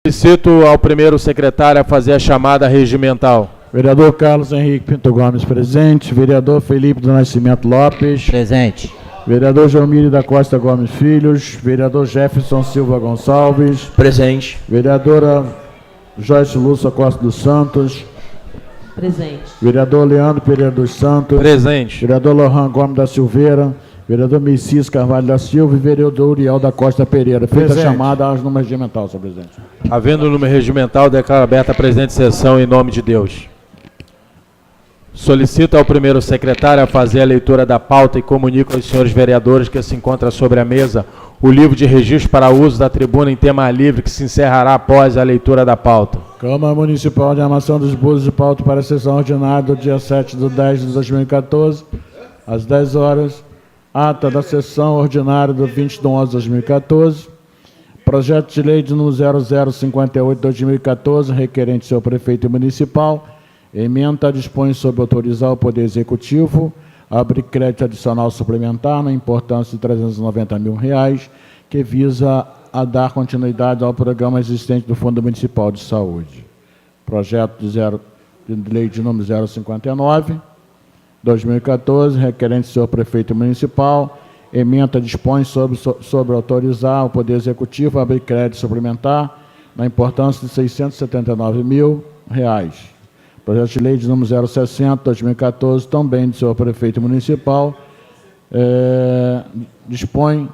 Solicito ao primeiro secretário a fazer a chamada regimental. Vereador Carlos Henrique Pinto Gomes, presente. Vereador Felipe do Nascimento Lopes. Presente. Vereador Jomílio da Costa Gomes Filhos. Vereador Jefferson Silva Gonçalves. Presente. Vereadora Joyce Lúcia Costa dos Santos. Presente. Vereador Leandro Pereira dos Santos. Presente. Vereador Lohan Gomes da Silveira. Vereador Messias Carvalho da Silva e vereador Uriel da Costa Pereira. Feita a chamada aos números regimental, senhor presidente. Havendo o número regimental, declaro aberta a presente sessão em nome de Deus. Solicito ao primeiro secretário a fazer a leitura da pauta e comunico aos senhores vereadores que se encontra sobre a mesa o livro de registro para uso da tribuna em tema livre que se encerrará após a leitura da pauta. Câmara Municipal de Armação dos Búzios de pauta para a sessão ordinária do dia 7/10/2014, às 10 horas. Ata da sessão ordinária do 20/11/2014. Projeto de lei de número 0058/2014, requerente ao prefeito municipal. Ementa dispõe sobre autorizar o Poder Executivo a abrir crédito adicional suplementar na importância de R$390 mil, que visa a dar continuidade ao programa existente do Fundo Municipal de Saúde. Projeto de lei de número 059/2014, requerente ao senhor prefeito municipal. Ementa dispõe sobre autorizar o Poder Executivo a abrir crédito suplementar na importância de R$679 mil. Projeto de lei de número 060/2014, também do senhor prefeito municipal, dispõe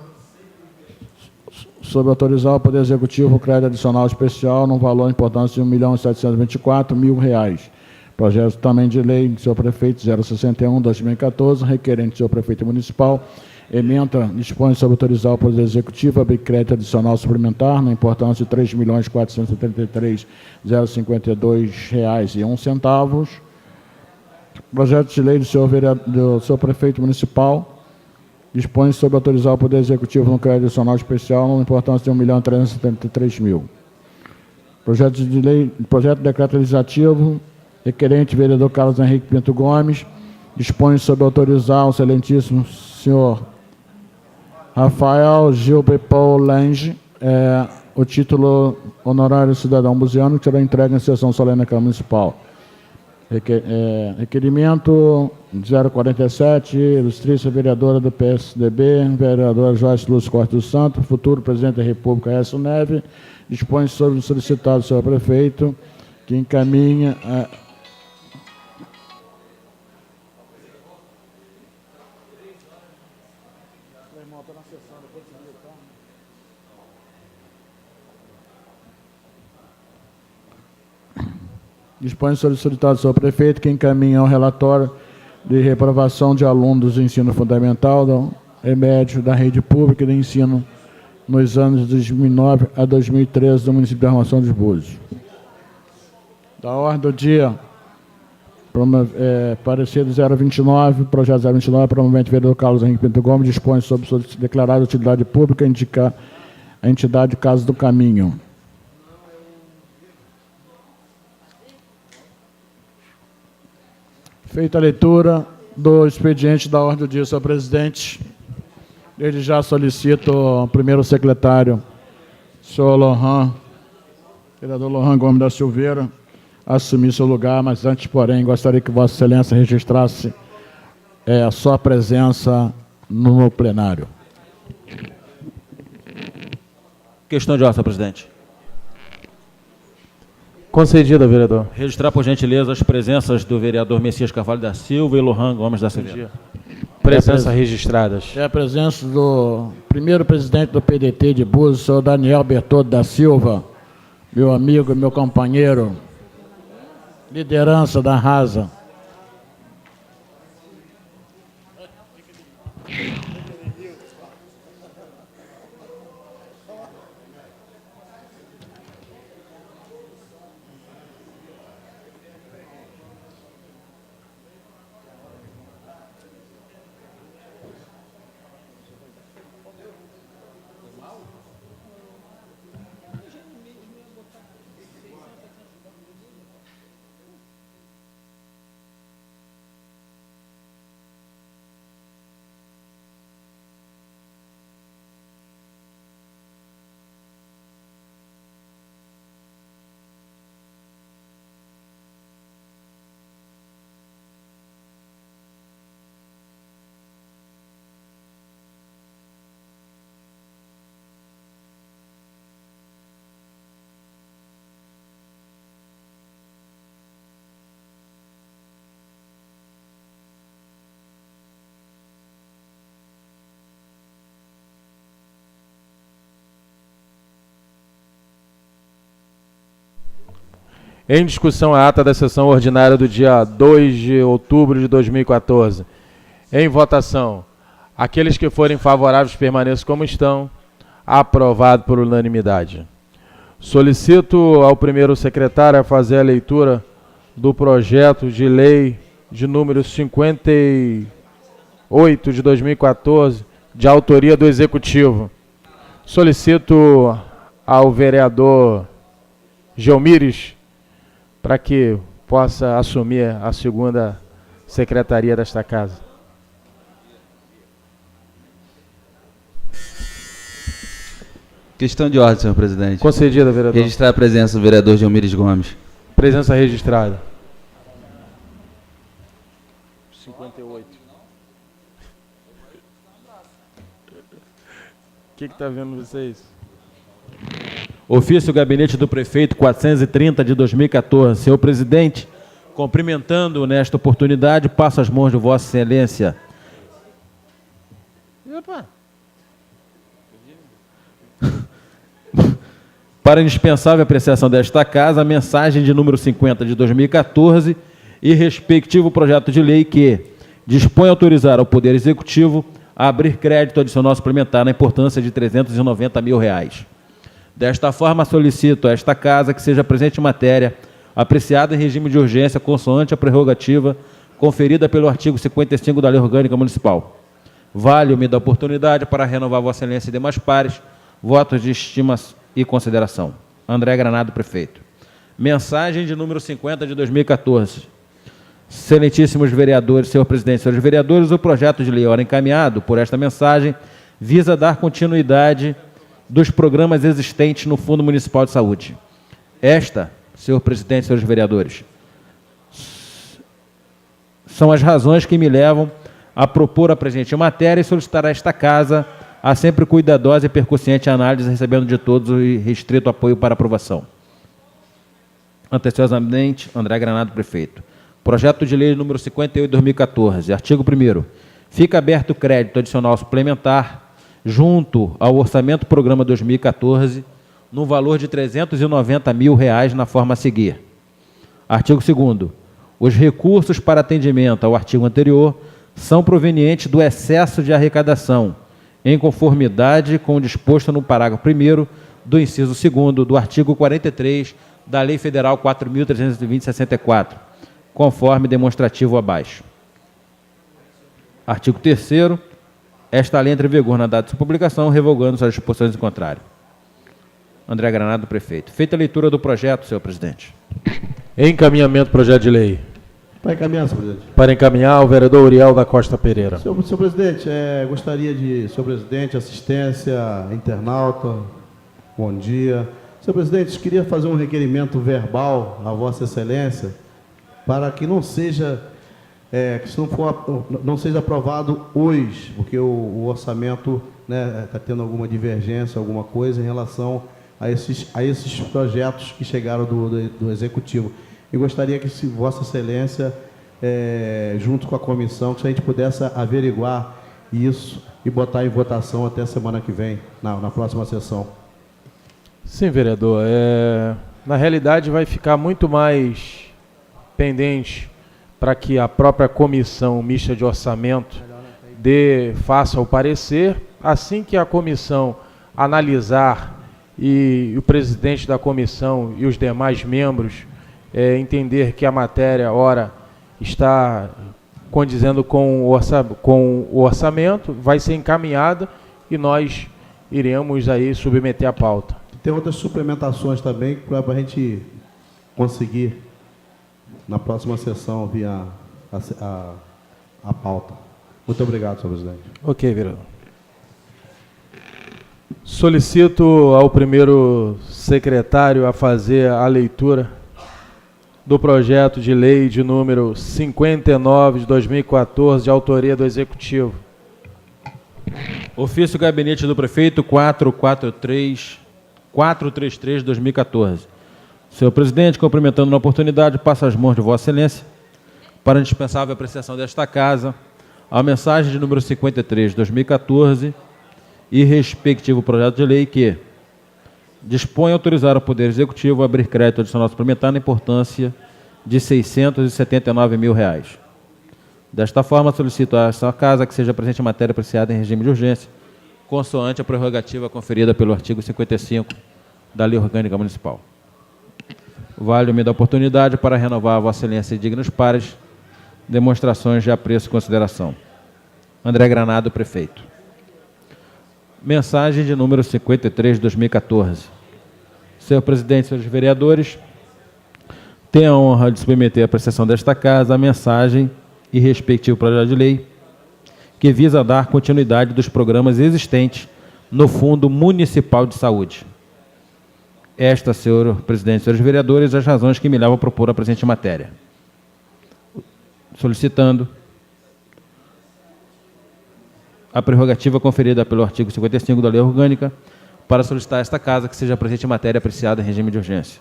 sobre autorizar o Poder Executivo o crédito adicional especial no valor de importância de R$1.724 mil. Projeto também de lei do senhor prefeito 061/2014, requerente do senhor prefeito municipal. Ementa dispõe sobre autorizar o Poder Executivo a abrir crédito adicional suplementar na importância de R$3.473.052,01. Projeto de lei do senhor prefeito municipal dispõe sobre autorizar o Poder Executivo no crédito adicional especial na importância de R$1.373.000. Projeto de lei, projeto de decreto legislativo, requerente vereador Carlos Henrique Pinto Gomes, dispõe sobre autorizar o excelentíssimo senhor Rafael Gilberto Lange, o título honorário cidadão buziano, que será entregue em sessão solene na Câmara Municipal. Requerimento 047, ilustríssima vereadora do PSDB, vereadora Joyce Lúcia Costa dos Santos, futuro presidente da República, Aécio Neves, dispõe sobre o solicitado do senhor prefeito, que encaminha dispõe solicitado ao senhor prefeito que encaminha ao relatório de reprovação de alunos do ensino fundamental do médio da rede pública de ensino nos anos de 2009 a 2013 do município de Armação dos Búzios. Da ordem do dia, parecer do 029, projeto 029, promovente vereador Carlos Henrique Pinto Gomes, dispõe sobre declarar de utilidade pública, indicar a entidade Casa do Caminho. Feita a leitura do expediente da ordem do dia, senhor presidente, desde já solicito ao primeiro secretário, senhor Lohan, vereador Lohan Gomes da Silveira, assumir seu lugar, mas antes, porém, gostaria que Vossa Excelência registrasse a sua presença no plenário. Questão de ordem, senhor presidente. Concedida, vereador. Registrar, por gentileza, as presenças do vereador Messias Carvalho da Silva e Lohan Gomes da Silveira. Presenças registradas. É a presença do primeiro presidente do PDT de Búzios, senhor Daniel Bertoldo da Silva, meu amigo, meu companheiro, liderança da Rasa. Em discussão a ata da sessão ordinária do dia 2 de outubro de 2014. Em votação. Aqueles que forem favoráveis permaneçam como estão. Aprovado por unanimidade. Solicito ao primeiro secretário a fazer a leitura do projeto de lei de número 58 de 2014, de autoria do Executivo. Solicito ao vereador Gelmires para que possa assumir a segunda secretaria desta casa. Questão de ordem, senhor presidente. Concedida, vereador. Registrar a presença do vereador Gelmires Gomes. Presença registrada. 58. O que está vendo vocês? Ofício Gabinete do Prefeito 430 de 2014. Senhor presidente, cumprimentando nesta oportunidade, passo as mãos de Vossa Excelência. Opa! Para a indispensável apreciação desta Casa, a mensagem de número 50 de 2014 e respectivo projeto de lei que dispõe a autorizar ao Poder Executivo a abrir crédito adicional suplementar na importância de R$390 mil. Desta forma, solicito a esta Casa que seja presente matéria apreciada em regime de urgência consoante a prerrogativa conferida pelo artigo 55 da Lei Orgânica Municipal. Valho-me da oportunidade para renovar Vossa Excelência e demais pares votos de estima e consideração. André Granado, prefeito. Mensagem de número 50 de 2014. Excelentíssimos vereadores, senhor presidente, senhores vereadores, o projeto de lei ora encaminhado por esta mensagem visa dar continuidade dos programas existentes no Fundo Municipal de Saúde. Esta, senhor presidente, senhores vereadores, são as razões que me levam a propor a presente matéria e solicitar a esta Casa a sempre cuidadosa e percussiente análise, recebendo de todos o restrito apoio para aprovação. Anteciosamente, André Granado, prefeito. Projeto de lei número 58 de 2014, artigo 1º. Fica aberto crédito adicional suplementar junto ao Orçamento Programa 2014 no valor de R$390 mil na forma a seguir. Artigo 2º. Os recursos para atendimento ao artigo anterior são provenientes do excesso de arrecadação, em conformidade com o disposto no parágrafo 1º do inciso 2º do artigo 43 da Lei Federal 4.320/64, conforme demonstrativo abaixo. Artigo 3º. Esta lei entra em vigor na data de sua publicação, revogando-se as disposições em contrário. André Granado, prefeito. Feita a leitura do projeto, senhor presidente. Encaminhamento do projeto de lei. Para encaminhar, senhor presidente. Para encaminhar, o vereador Uriel da Costa Pereira. Senhor presidente, gostaria de, senhor presidente, assistência, internauta, bom dia. Senhor presidente, queria fazer um requerimento verbal à Vossa Excelência para que não seja, não seja aprovado hoje, porque o orçamento está tendo alguma divergência, alguma coisa em relação a esses projetos que chegaram do Executivo. E gostaria que Vossa Excelência, junto com a comissão, que a gente pudesse averiguar isso e botar em votação até a semana que vem, na próxima sessão. Sim, vereador. Na realidade, vai ficar muito mais pendente para que a própria comissão mista de orçamento faça o parecer. Assim que a comissão analisar e o presidente da comissão e os demais membros entender que a matéria, ora, está condizendo com o orçamento, vai ser encaminhada e nós iremos aí submeter a pauta. Tem outras suplementações também para a gente conseguir na próxima sessão via a pauta. Muito obrigado, senhor presidente. Ok, vereador. Solicito ao primeiro secretário a fazer a leitura do projeto de lei de número 59 de 2014, de autoria do Executivo. Ofício Gabinete do Prefeito 433 de 2014. Senhor presidente, cumprimentando na oportunidade, passo as mãos de Vossa Excelência para a indispensável apreciação desta Casa a mensagem de número 53 de 2014 e respectivo projeto de lei que dispõe a autorizar o Poder Executivo a abrir crédito adicional suplementar na importância de R$ 679 mil. Desta forma, solicito a esta Casa que seja presente a matéria apreciada em regime de urgência, consoante a prerrogativa conferida pelo artigo 55 da Lei Orgânica Municipal. Valho-me da oportunidade para renovar a Vossa Excelência e dignos pares demonstrações de apreço e consideração. André Granado, prefeito. Mensagem de número 53 de 2014. Senhor presidente, senhores vereadores, tenho a honra de submeter à apreciação desta Casa a mensagem e respectivo projeto de lei que visa dar continuidade dos programas existentes no Fundo Municipal de Saúde. Esta, senhor presidente e senhores vereadores, as razões que me levam a propor a presente matéria. Solicitando a prerrogativa conferida pelo artigo 55 da Lei Orgânica para solicitar a esta Casa que seja presente matéria apreciada em regime de urgência.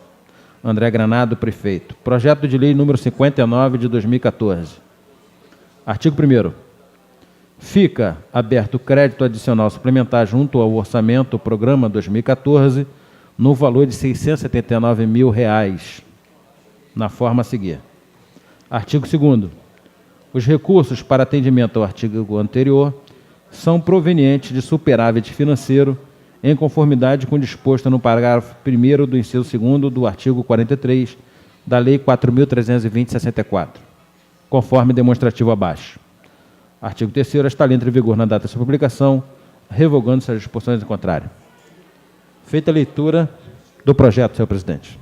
André Granado, prefeito. Projeto de lei número 59 de 2014. Artigo 1º. Fica aberto crédito adicional suplementar junto ao orçamento Programa 2014 no valor de R$ 679 mil, na forma a seguir. Artigo 2º. Os recursos para atendimento ao artigo anterior são provenientes de superávit financeiro em conformidade com o disposto no parágrafo 1º do inciso 2º do artigo 43 da Lei 4.320/64, conforme demonstrativo abaixo. Artigo 3º. Esta lei entra em vigor na data de sua publicação, revogando-se as disposições em contrário. Feita a leitura do projeto, senhor presidente.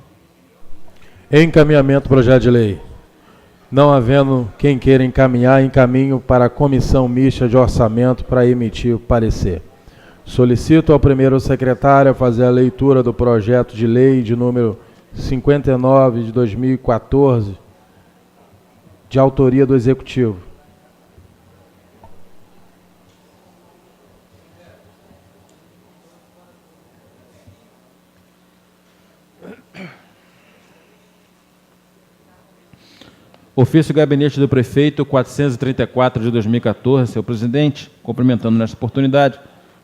Encaminhamento do projeto de lei. Não havendo quem queira encaminhar, encaminho para a Comissão Mista de Orçamento para emitir o parecer. Solicito ao primeiro secretário fazer a leitura do projeto de lei de número 59 de 2014, de autoria do Executivo. Ofício Gabinete do Prefeito 434 de 2014, senhor presidente, cumprimentando nesta oportunidade,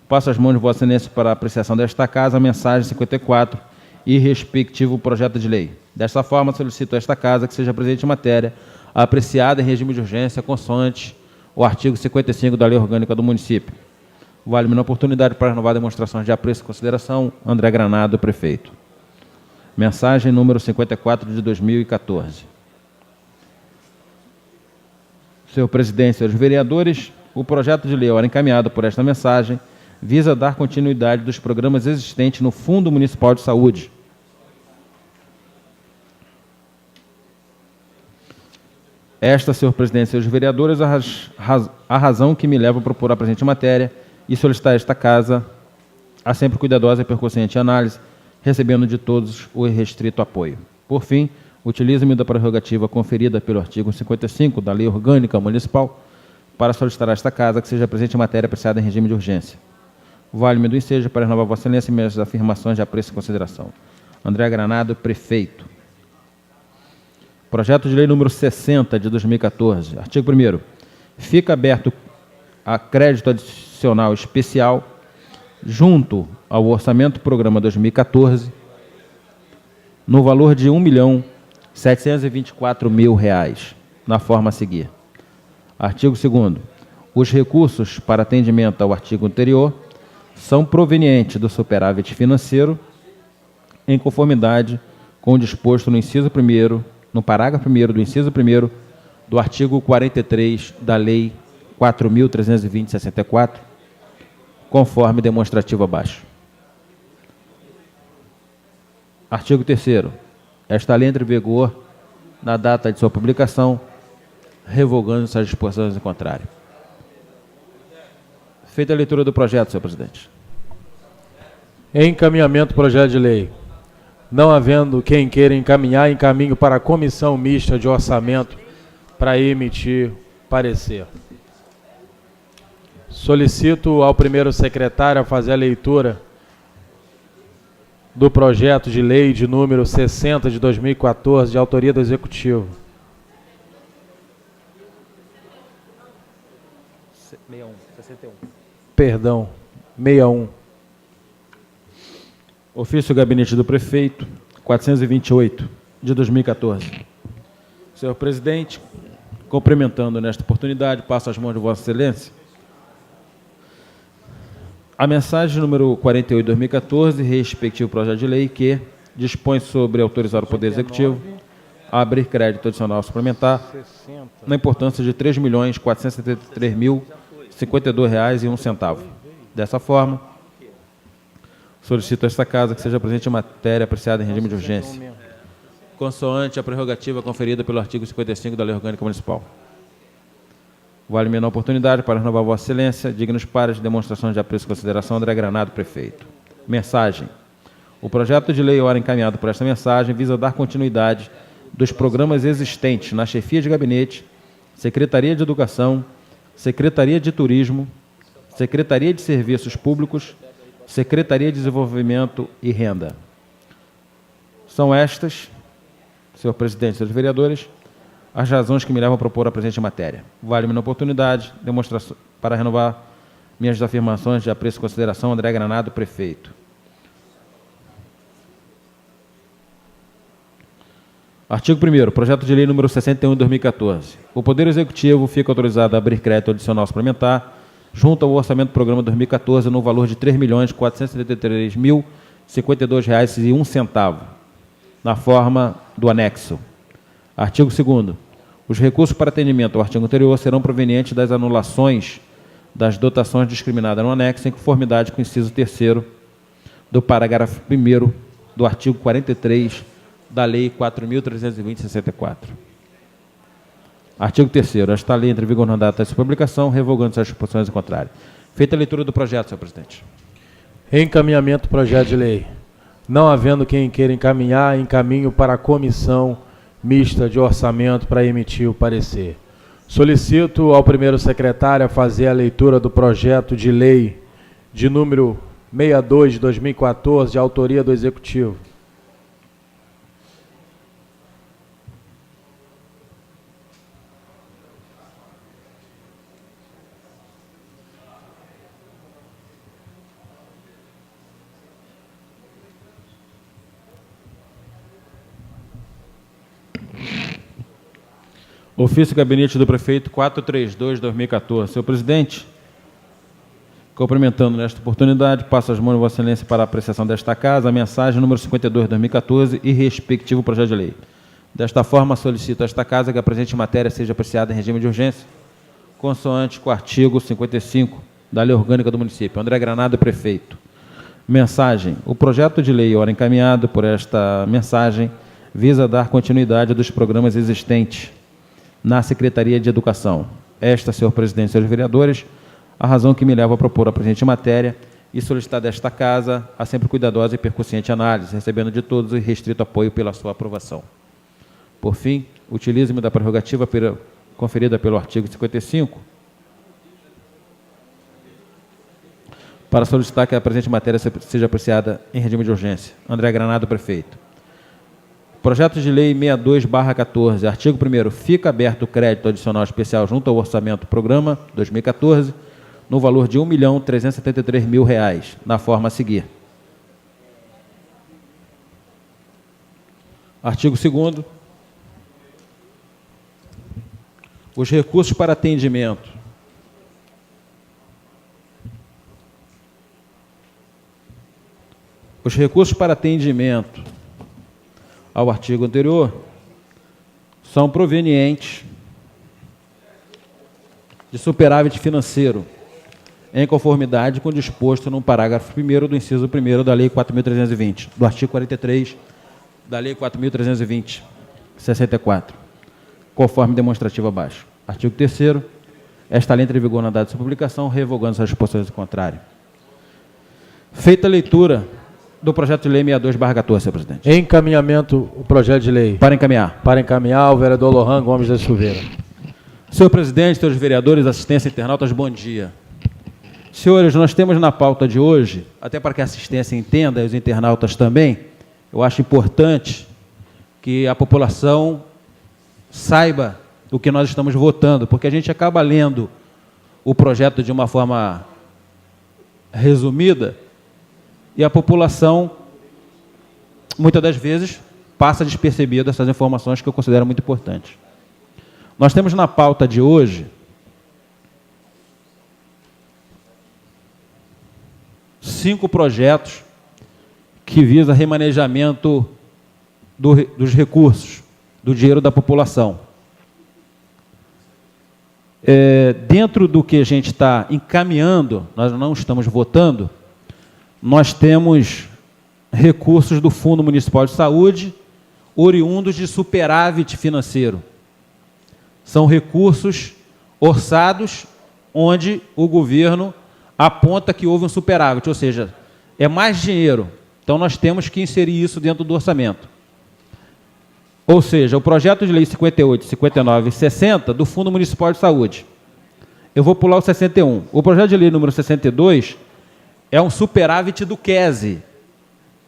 passo as mãos de Vossa Excelência para a apreciação desta Casa a mensagem 54 e respectivo projeto de lei. Desta forma, solicito a esta Casa que seja presente em matéria apreciada em regime de urgência consoante o artigo 55 da Lei Orgânica do Município. Vale-me na oportunidade para renovar demonstrações de apreço e consideração. André Granado, prefeito. Mensagem número 54 de 2014. Senhor presidente, senhores vereadores, o projeto de lei, ora encaminhado por esta mensagem, visa dar continuidade dos programas existentes no Fundo Municipal de Saúde. Esta, senhor presidente e senhores vereadores, a razão que me leva a propor a presente matéria e solicitar a esta Casa a sempre cuidadosa e percussente análise, recebendo de todos o irrestrito apoio. Por fim, utilizo-me da prerrogativa conferida pelo artigo 55 da Lei Orgânica Municipal para solicitar a esta Casa que seja presente em matéria apreciada em regime de urgência. Vale-me do ensejo para renovar Vossa Excelência minhas afirmações de apreço e consideração. André Granado, prefeito. Projeto de lei número 60 de 2014. Artigo 1º. Fica aberto a crédito adicional especial junto ao Orçamento Programa 2014 no valor de R$ 1.724 mil, na forma a seguir. Artigo 2º. Os recursos para atendimento ao artigo anterior são provenientes do superávit financeiro em conformidade com o disposto no inciso 1º, no parágrafo 1º do inciso 1º do artigo 43 da Lei 4.320/64, conforme demonstrativo abaixo. Artigo 3º. Esta lei entra em vigor na data de sua publicação, revogando-se as disposições em contrário. Feita a leitura do projeto, senhor presidente. Encaminhamento do projeto de lei. Não havendo quem queira encaminhar, encaminho para a Comissão Mista de Orçamento para emitir parecer. Solicito ao primeiro secretário a fazer a leitura do projeto de lei de número 60 de 2014, de autoria do Executivo. 61. Perdão, 61. Ofício Gabinete do Prefeito, 428, de 2014. Senhor presidente, cumprimentando nesta oportunidade, passo às mãos de Vossa Excelência a mensagem número 48 de 2014, respectivo projeto de lei que dispõe sobre autorizar o Poder Executivo a abrir crédito adicional suplementar na importância de R$ 3.473.052,01. Dessa forma, solicito a esta Casa que seja presente em matéria apreciada em regime de urgência, consoante a prerrogativa conferida pelo artigo 55 da Lei Orgânica Municipal. Vale-me a oportunidade para renovar Vossa Excelência, dignos pares de demonstração de apreço e consideração, André Granado, prefeito. Mensagem. O projeto de lei, ora encaminhado por esta mensagem, visa dar continuidade dos programas existentes na Chefia de Gabinete, Secretaria de Educação, Secretaria de Turismo, Secretaria de Serviços Públicos, Secretaria de Desenvolvimento e Renda. São estas, senhor presidente e senhores vereadores, as razões que me levam a propor a presente matéria. Vale-me a oportunidade demonstração, para renovar minhas afirmações de apreço e consideração, André Granado, prefeito. Artigo 1º, projeto de lei número 61 de 2014. O Poder Executivo fica autorizado a abrir crédito adicional suplementar junto ao orçamento do programa 2014 no valor de R$ 3.473.052,01, na forma do anexo. Artigo 2º. Os recursos para atendimento ao artigo anterior serão provenientes das anulações das dotações discriminadas no anexo, em conformidade com o inciso 3º do parágrafo 1º do artigo 43 da Lei 4.320/64. Artigo 3º. Esta lei entra em vigor na data de sua publicação, revogando-se as disposições em contrário. Feita a leitura do projeto, senhor presidente. Encaminhamento do projeto de lei. Não havendo quem queira encaminhar, encaminho para a comissão mista de orçamento para emitir o parecer. Solicito ao primeiro secretário a fazer a leitura do projeto de lei de número 62 de 2014, de autoria do Executivo. Ofício Gabinete do Prefeito 432 de 2014. Senhor presidente, cumprimentando nesta oportunidade, passo as mãos de Vossa Excelência para a apreciação desta Casa a mensagem número 52 de 2014 e respectivo projeto de lei. Desta forma, solicito a esta Casa que a presente matéria seja apreciada em regime de urgência, consoante com o artigo 55 da Lei Orgânica do Município. André Granado, prefeito. Mensagem. O projeto de lei, ora encaminhado por esta mensagem, visa dar continuidade dos programas existentes na Secretaria de Educação. Esta, senhor presidente e senhores vereadores, a razão que me leva a propor a presente matéria e solicitar desta Casa a sempre cuidadosa e percussiente análise, recebendo de todos o restrito apoio pela sua aprovação. Por fim, utilize-me da prerrogativa conferida pelo artigo 55 para solicitar que a presente matéria seja apreciada em regime de urgência. André Granado, prefeito. Projeto de Lei 62/14, artigo 1º. Fica aberto o crédito adicional especial junto ao orçamento do programa 2014, no valor de R$ 1.373.000, na forma a seguir. Artigo 2º. Os recursos para atendimento ao artigo anterior são provenientes de superávit financeiro, em conformidade com o disposto no parágrafo 1º do inciso 1º da Lei 4.320, do artigo 43 da Lei 4.320/64, conforme demonstrativo abaixo. Artigo 3º. Esta lei entra em vigor na data de sua publicação, revogando as disposições em contrário. Feita a leitura do projeto de lei 62/14, senhor presidente. Encaminhamento o projeto de lei. Para encaminhar. Para encaminhar, o vereador Lohan Gomes da Silveira. Senhor presidente, senhores vereadores, assistência internautas, bom dia. Senhores, nós temos na pauta de hoje, até para que a assistência entenda, e os internautas também, eu acho importante que a população saiba o que nós estamos votando, porque a gente acaba lendo o projeto de uma forma resumida, e a população muitas das vezes, passa despercebido essas informações que eu considero muito importantes. Nós temos na pauta de hoje 5 projetos que visam remanejamento dos recursos, do dinheiro da população. Dentro do que a gente está encaminhando, nós não estamos votando, nós temos recursos do Fundo Municipal de Saúde, oriundos de superávit financeiro. São recursos orçados, onde o governo aponta que houve um superávit, ou seja, é mais dinheiro. Então, nós temos que inserir isso dentro do orçamento. Ou seja, o projeto de lei 58, 59 e 60 do Fundo Municipal de Saúde. Eu vou pular o 61. O projeto de lei número 62 é um superávit do QESE.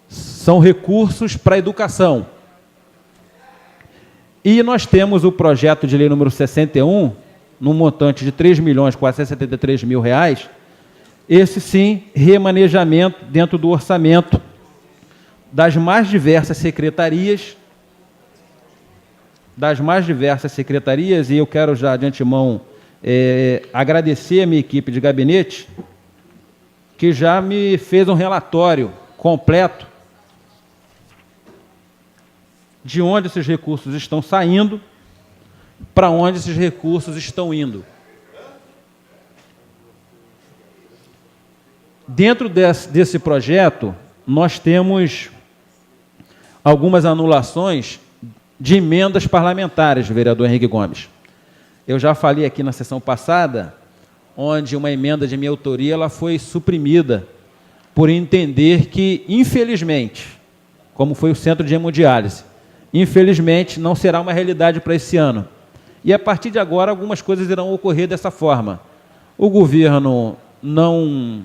São recursos para a educação. E nós temos o projeto de lei número 61, num montante de R$ 3.473.000, esse sim, remanejamento dentro do orçamento das mais diversas secretarias, e eu quero já de antemão agradecer a minha equipe de gabinete, que já me fez um relatório completo de onde esses recursos estão saindo, para onde esses recursos estão indo. Dentro desse projeto, nós temos algumas anulações de emendas parlamentares, vereador Henrique Gomes. Eu já falei aqui na sessão passada, onde uma emenda de minha autoria ela foi suprimida por entender que, infelizmente, como foi o centro de hemodiálise, infelizmente não será uma realidade para esse ano. E a partir de agora algumas coisas irão ocorrer dessa forma. O governo não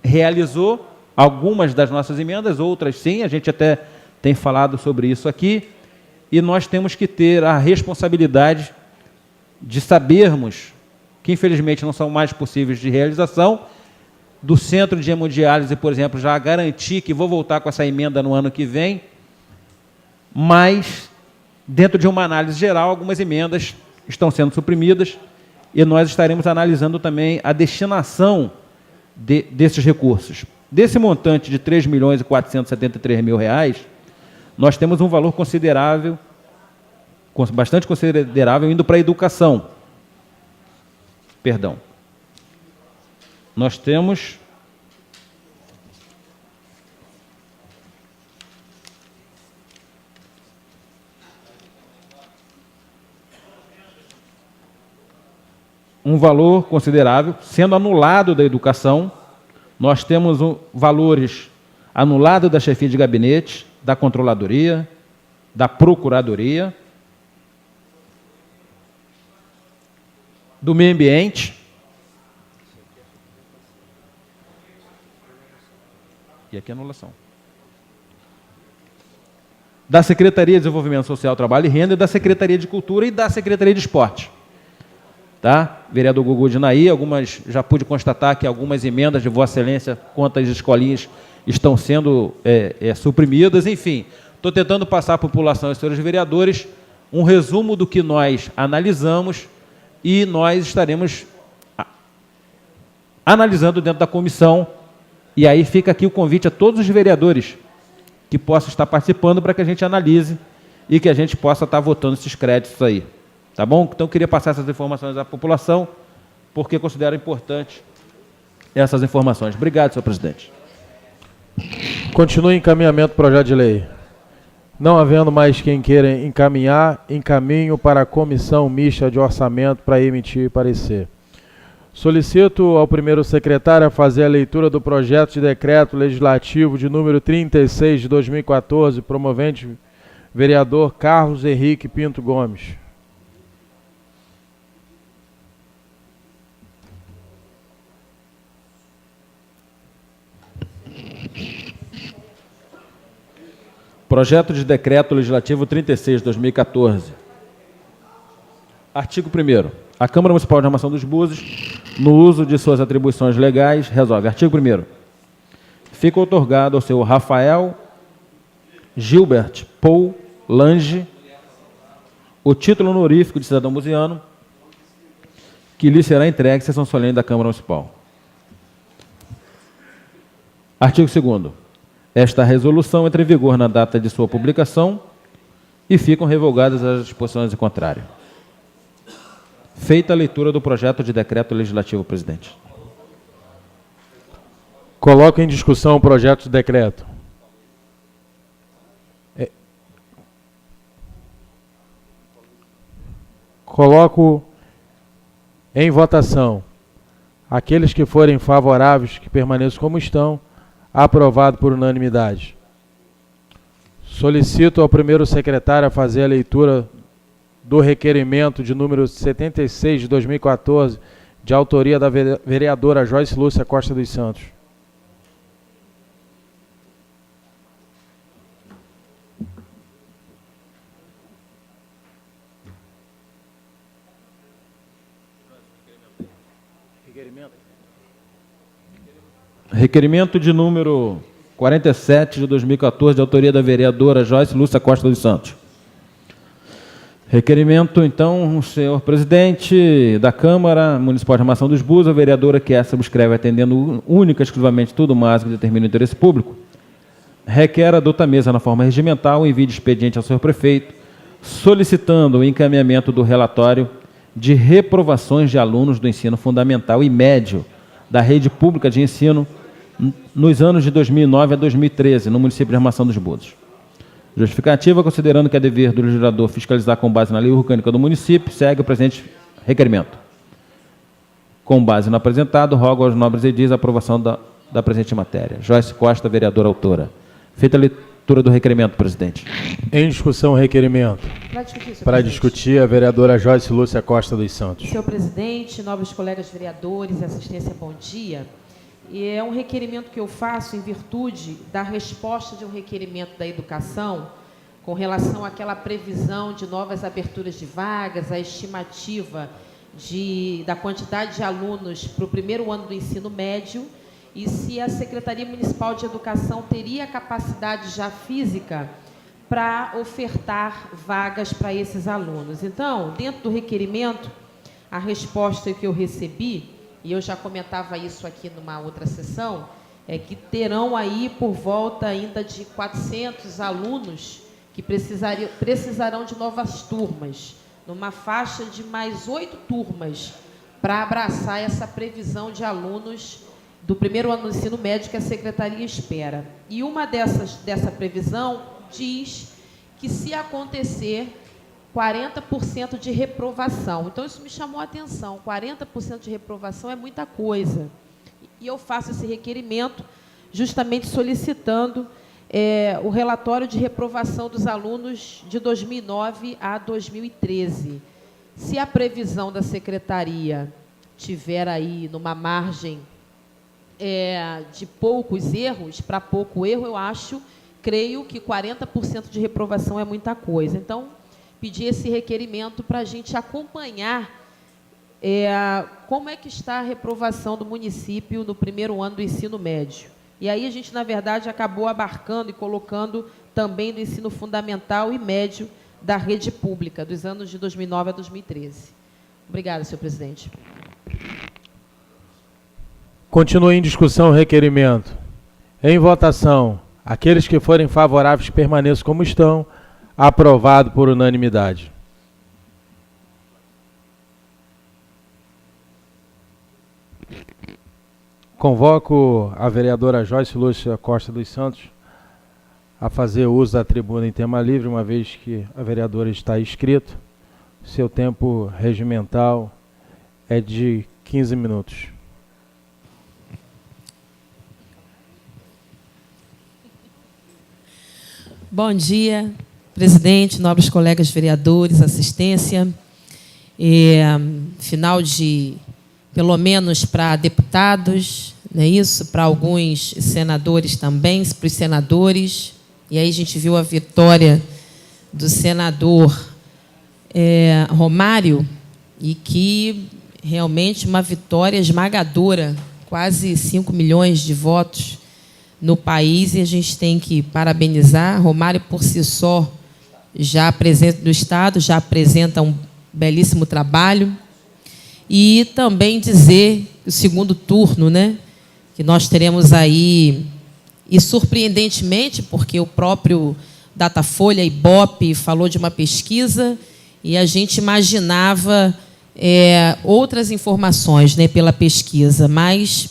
realizou algumas das nossas emendas, outras sim, a gente até tem falado sobre isso aqui, e nós temos que ter a responsabilidade de sabermos que infelizmente não são mais possíveis de realização. Do centro de hemodiálise, por exemplo, já garanti que vou voltar com essa emenda no ano que vem, mas, dentro de uma análise geral, algumas emendas estão sendo suprimidas e nós estaremos analisando também a destinação desses recursos. Desse montante de R$ 3.473.000, nós temos um valor considerável, bastante considerável, indo para a educação. Perdão. Nós temos um valor considerável sendo anulado da educação. Nós temos valores anulados da chefia de gabinete, da controladoria, da procuradoria, do meio ambiente, e aqui a anulação, da Secretaria de Desenvolvimento Social, Trabalho e Renda, e da Secretaria de Cultura e da Secretaria de Esporte. Tá? Vereador Gugu de Naí, já pude constatar que algumas emendas de Vossa Excelência quanto às escolinhas estão sendo suprimidas. Enfim, estou tentando passar à população e aos senhores vereadores um resumo do que nós analisamos e nós estaremos analisando dentro da comissão. E aí fica aqui o convite a todos os vereadores que possam estar participando para que a gente analise e que a gente possa estar votando esses créditos aí. Tá bom? Então, eu queria passar essas informações à população, porque considero importante essas informações. Obrigado, senhor presidente. Continua em encaminhamento do projeto de lei. Não havendo mais quem queira encaminhar, encaminho para a Comissão Mista de Orçamento para emitir parecer. Solicito ao primeiro secretário a fazer a leitura do projeto de decreto legislativo de número 36 de 2014, promovente vereador Carlos Henrique Pinto Gomes. Projeto de Decreto Legislativo 36, de 2014. Artigo 1º. A Câmara Municipal de Armação dos Búzios, no uso de suas atribuições legais, resolve. Artigo 1º. Fica outorgado ao senhor Rafael Gilbert Paul Lange o título honorífico de cidadão museano, que lhe será entregue à sessão solene da Câmara Municipal. Artigo 2º. Esta resolução entra em vigor na data de sua publicação e ficam revogadas as disposições em contrário. Feita a leitura do projeto de decreto legislativo, presidente. Coloco em discussão o projeto de decreto. Coloco em votação. Aqueles que forem favoráveis, que permaneçam como estão. Aprovado por unanimidade. Solicito ao primeiro secretário a fazer a leitura do requerimento de número 76 de 2014, de autoria da vereadora Joyce Lúcia Costa dos Santos. Requerimento de número 47 de 2014, de autoria da vereadora Joyce Lúcia Costa dos Santos. Requerimento, então, senhor presidente da Câmara Municipal de Armação dos Búzios, a vereadora que essa subscreve atendendo única e exclusivamente tudo mais que determina o interesse público, requer adota a mesa na forma regimental, envie de expediente ao senhor prefeito, solicitando o encaminhamento do relatório de reprovações de alunos do ensino fundamental e médio da rede pública de ensino nos anos de 2009 a 2013, no município de Armação dos Búzios. Justificativa, considerando que é dever do legislador fiscalizar com base na lei orgânica do município, segue o presente requerimento. Com base no apresentado, rogo aos nobres edis a aprovação da presente matéria. Joyce Costa, vereadora autora. Feita a leitura do requerimento, presidente. Em discussão o requerimento. Para discutir, a vereadora Joyce Lúcia Costa dos Santos. Senhor presidente, nobres colegas vereadores e assistência, bom dia. E é um requerimento que eu faço em virtude da resposta de um requerimento da educação com relação àquela previsão de novas aberturas de vagas, a estimativa da quantidade de alunos para o primeiro ano do ensino médio e se a Secretaria Municipal de Educação teria capacidade já física para ofertar vagas para esses alunos. Então, dentro do requerimento, a resposta que eu recebi, e eu já comentava isso aqui numa outra sessão, é que terão aí por volta ainda de 400 alunos que precisarão de novas turmas, numa faixa de mais 8 turmas, para abraçar essa previsão de alunos do primeiro ano do ensino médio que a Secretaria espera. E uma dessa previsão diz que se acontecer 40% de reprovação. Então, isso me chamou a atenção. 40% de reprovação é muita coisa. E eu faço esse requerimento justamente solicitando o relatório de reprovação dos alunos de 2009 a 2013. Se a previsão da Secretaria tiver aí numa margem de poucos erros, para pouco erro, creio que 40% de reprovação é muita coisa. Então, pedir esse requerimento para a gente acompanhar como é que está a reprovação do município no primeiro ano do ensino médio. E aí a gente, na verdade, acabou abarcando e colocando também do ensino fundamental e médio da rede pública, dos anos de 2009 a 2013. Obrigada, senhor presidente. Continua em discussão o requerimento. Em votação, aqueles que forem favoráveis permaneçam como estão. Aprovado por unanimidade. Convoco a vereadora Joyce Lúcia Costa dos Santos a fazer uso da tribuna em tema livre, uma vez que a vereadora está inscrita. Seu tempo regimental é de 15 minutos. Bom dia, presidente, nobres colegas vereadores, assistência. Final de, pelo menos para deputados, não é isso? Para alguns senadores também, para os senadores. E aí a gente viu a vitória do senador Romário, e que realmente uma vitória esmagadora, quase 5 milhões de votos no país, e a gente tem que parabenizar. Romário, por si só, já presidente do Estado, já apresenta um belíssimo trabalho. E também dizer o segundo turno, né, que nós teremos aí, e surpreendentemente, porque o próprio Datafolha, Ibope, falou de uma pesquisa, e a gente imaginava outras informações, né, pela pesquisa, mas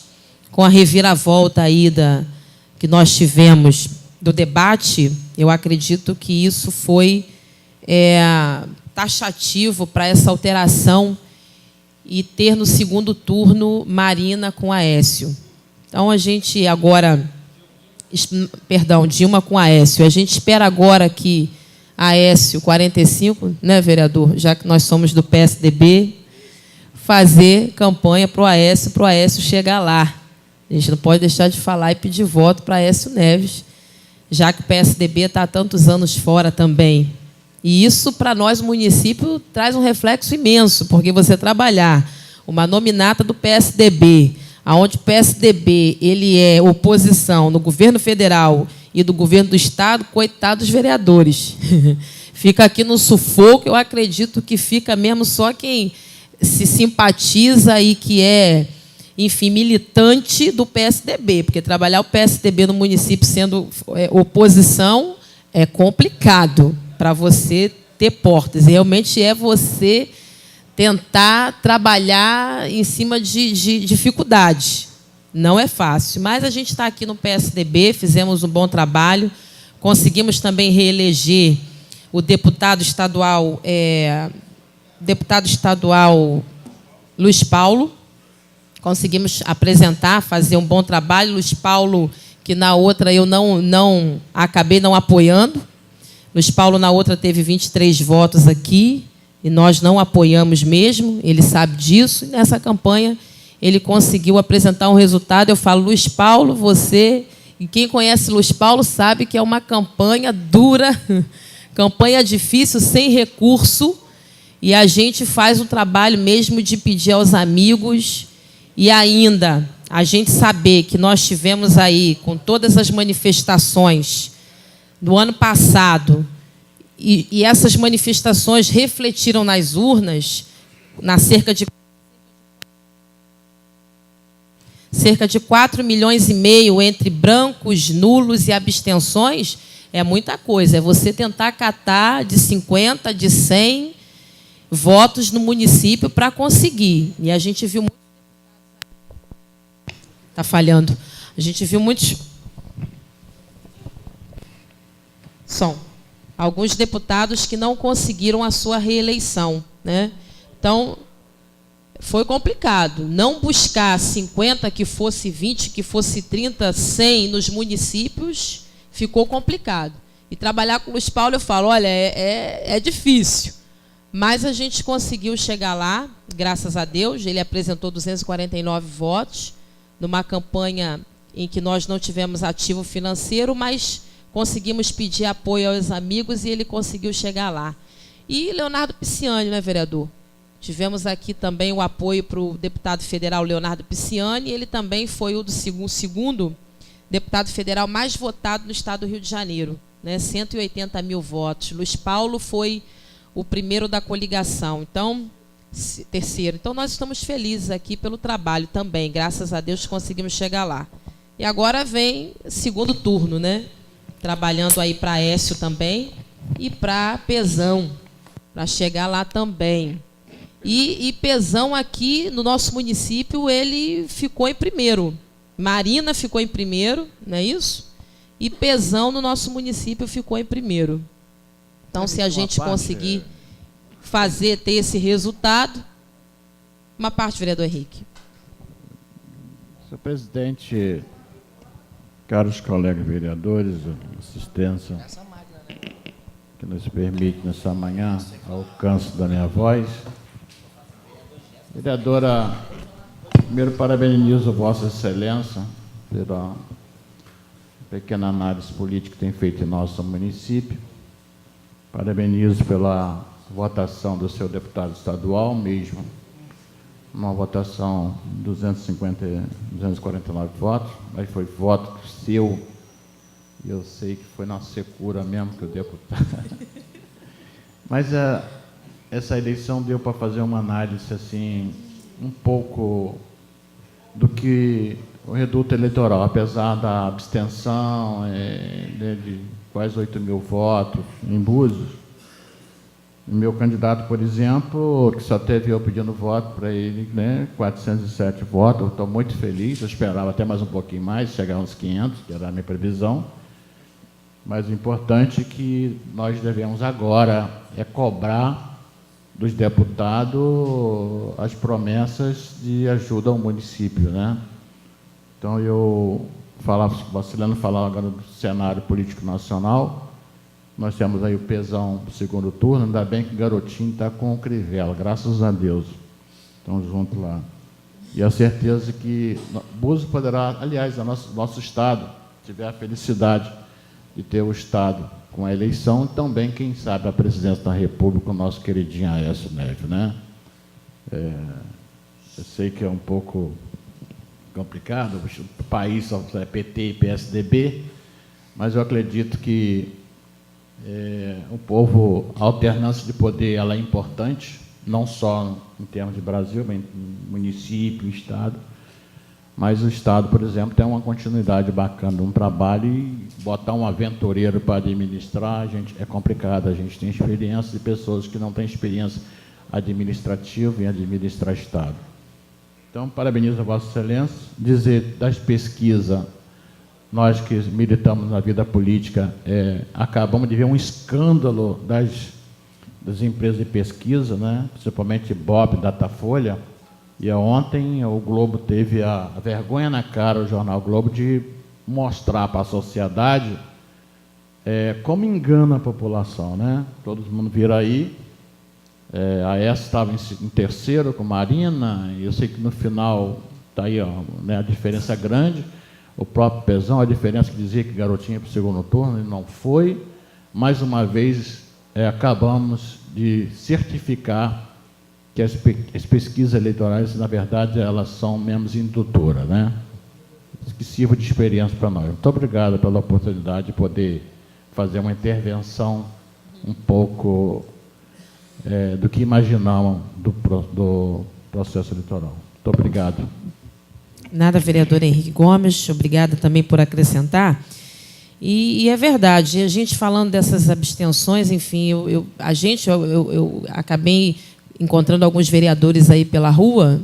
com a reviravolta aí que nós tivemos do debate, eu acredito que isso foi taxativo para essa alteração e ter no segundo turno Marina com Aécio. Então, a gente agora... Perdão, Dilma com Aécio. A gente espera agora que Aécio, 45, né, vereador, já que nós somos do PSDB, fazer campanha para o Aécio chegar lá. A gente não pode deixar de falar e pedir voto para Aécio Neves, já que o PSDB está há tantos anos fora também. E isso, para nós, o município, traz um reflexo imenso, porque você trabalhar uma nominata do PSDB, onde o PSDB ele é oposição no governo federal e do governo do Estado, coitados dos vereadores. Fica aqui no sufoco, eu acredito que fica mesmo só quem se simpatiza e que é, enfim, militante do PSDB, porque trabalhar o PSDB no município sendo oposição é complicado para você ter portas. E realmente é você tentar trabalhar em cima de dificuldades. Não é fácil. Mas a gente está aqui no PSDB, fizemos um bom trabalho, conseguimos também reeleger o deputado estadual Luiz Paulo. Conseguimos apresentar, fazer um bom trabalho. Luiz Paulo, que na outra eu acabei não apoiando. Luiz Paulo, na outra, teve 23 votos aqui, e nós não apoiamos mesmo, ele sabe disso. E nessa campanha ele conseguiu apresentar um resultado. Eu falo, Luiz Paulo, você, e quem conhece Luiz Paulo sabe que é uma campanha dura, campanha difícil, sem recurso, e a gente faz um trabalho mesmo de pedir aos amigos, e ainda a gente saber que nós tivemos aí, com todas as manifestações do ano passado, e essas manifestações refletiram nas urnas, na cerca de 4,5 milhões entre brancos, nulos e abstenções, é muita coisa. É você tentar catar de 50, de 100 votos no município para conseguir. E a gente viu... Está falhando. A gente viu muitos... alguns deputados que não conseguiram a sua reeleição, né? Então, foi complicado. Não buscar 50, que fosse 20, que fosse 30, 100 nos municípios, ficou complicado. E trabalhar com o Luiz Paulo, eu falo, olha, é difícil. Mas a gente conseguiu chegar lá, graças a Deus. Ele apresentou 249 votos, numa campanha em que nós não tivemos ativo financeiro, mas conseguimos pedir apoio aos amigos e ele conseguiu chegar lá. E Leonardo Pisciani, né, vereador? Tivemos aqui também o apoio para o deputado federal Leonardo Pisciani, ele também foi o segundo deputado federal mais votado no estado do Rio de Janeiro, né, 180 mil votos. Luiz Paulo foi o primeiro da coligação, então, terceiro. Então, nós estamos felizes aqui pelo trabalho também, graças a Deus conseguimos chegar lá. E agora vem segundo turno, né? Trabalhando aí para Aécio também e para Pezão, para chegar lá também. E Pezão aqui no nosso município, ele ficou em primeiro. Marina ficou em primeiro, não é isso? E Pezão no nosso município ficou em primeiro. Então, se a gente conseguir ter esse resultado... Uma parte, vereador Henrique. Senhor presidente, caros colegas vereadores, assistência que nos permite nessa manhã alcance da minha voz. Vereadora, primeiro parabenizo Vossa Excelência pela pequena análise política que tem feito em nosso município. Parabenizo pela votação do seu deputado estadual, mesmo uma votação 249 votos, mas foi voto seu, e eu sei que foi na secura mesmo que o deputado. Mas essa eleição deu para fazer uma análise assim, um pouco do que o reduto eleitoral, apesar da abstenção de quase 8.000 votos em Búzios. O meu candidato, por exemplo, que só teve eu pedindo voto para ele, 407 votos, eu estou muito feliz, eu esperava até mais um pouquinho mais, chegar uns 500, que era a minha previsão. Mas o importante é que nós devemos agora cobrar dos deputados as promessas de ajuda ao município, né? Então, eu falava, vacilando falar agora do cenário político nacional, nós temos aí o Pezão do segundo turno, ainda bem que o Garotinho está com o Crivella, graças a Deus. Estão juntos lá. E a certeza que Búzios poderá, aliás, nosso Estado, tiver a felicidade de ter o Estado com a eleição, também, quem sabe, a presidência da República, o nosso queridinho Aécio Neves, né? Eu sei que é um pouco complicado, o país só é PT e PSDB, mas eu acredito que o povo, a alternância de poder, ela é importante, não só em termos de Brasil, mas em município, Estado, mas o Estado, por exemplo, tem uma continuidade bacana de um trabalho e botar um aventureiro para administrar, é complicado, a gente tem experiência de pessoas que não têm experiência administrativa em administrar Estado. Então, parabenizo a Vossa Excelência, dizer das pesquisas, nós que militamos na vida política, acabamos de ver um escândalo das empresas de pesquisa, né? Principalmente Ibope, Datafolha, e ontem o Globo teve a vergonha na cara, o jornal Globo, de mostrar para a sociedade como engana a população, né? Todo mundo vira aí, a Aécio estava em terceiro com Marina, e eu sei que no final está aí, né, a diferença grande. O próprio Pezão, a diferença que dizia que Garotinho ia para o segundo turno, ele não foi. Mais uma vez, acabamos de certificar que as pesquisas eleitorais, na verdade, elas são menos indutoras, né? Que sirva de experiência para nós. Muito obrigado pela oportunidade de poder fazer uma intervenção um pouco do que imaginavam do processo eleitoral. Muito obrigado. Nada, vereador Henrique Gomes, obrigada também por acrescentar. E é verdade, a gente falando dessas abstenções, enfim, eu acabei encontrando alguns vereadores aí pela rua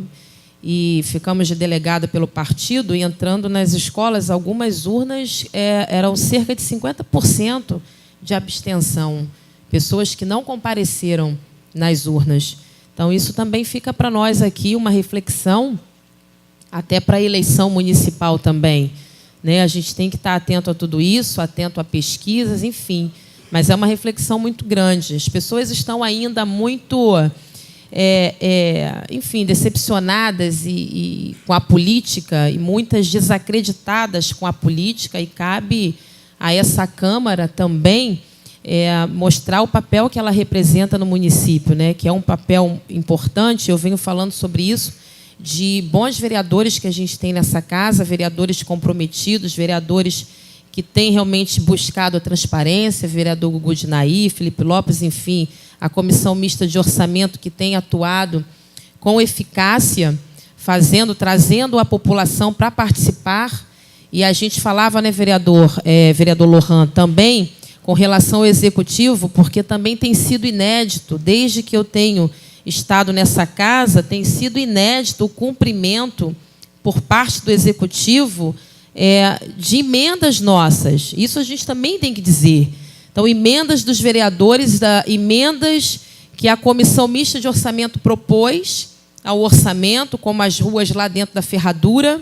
e ficamos de delegada pelo partido e entrando nas escolas, algumas urnas eram cerca de 50% de abstenção, pessoas que não compareceram nas urnas. Então, isso também fica para nós aqui uma reflexão, até para a eleição municipal também, né? A gente tem que estar atento a tudo isso, atento a pesquisas, enfim. Mas é uma reflexão muito grande. As pessoas estão ainda muito, enfim, decepcionadas e com a política, e muitas desacreditadas com a política, e cabe a essa Câmara também mostrar o papel que ela representa no município, né? Que é um papel importante. Eu venho falando sobre isso, de bons vereadores que a gente tem nessa casa, vereadores comprometidos, vereadores que têm realmente buscado a transparência, vereador Gugu de Naí, Felipe Lopes, enfim, a comissão mista de orçamento que tem atuado com eficácia, trazendo a população para participar. E a gente falava, né, vereador Lohan, também com relação ao executivo, porque também tem sido inédito, desde que eu tenho estado nessa casa, tem sido inédito o cumprimento por parte do Executivo de emendas nossas. Isso a gente também tem que dizer. Então, emendas dos vereadores, emendas que a Comissão Mista de Orçamento propôs ao orçamento, como as ruas lá dentro da Ferradura.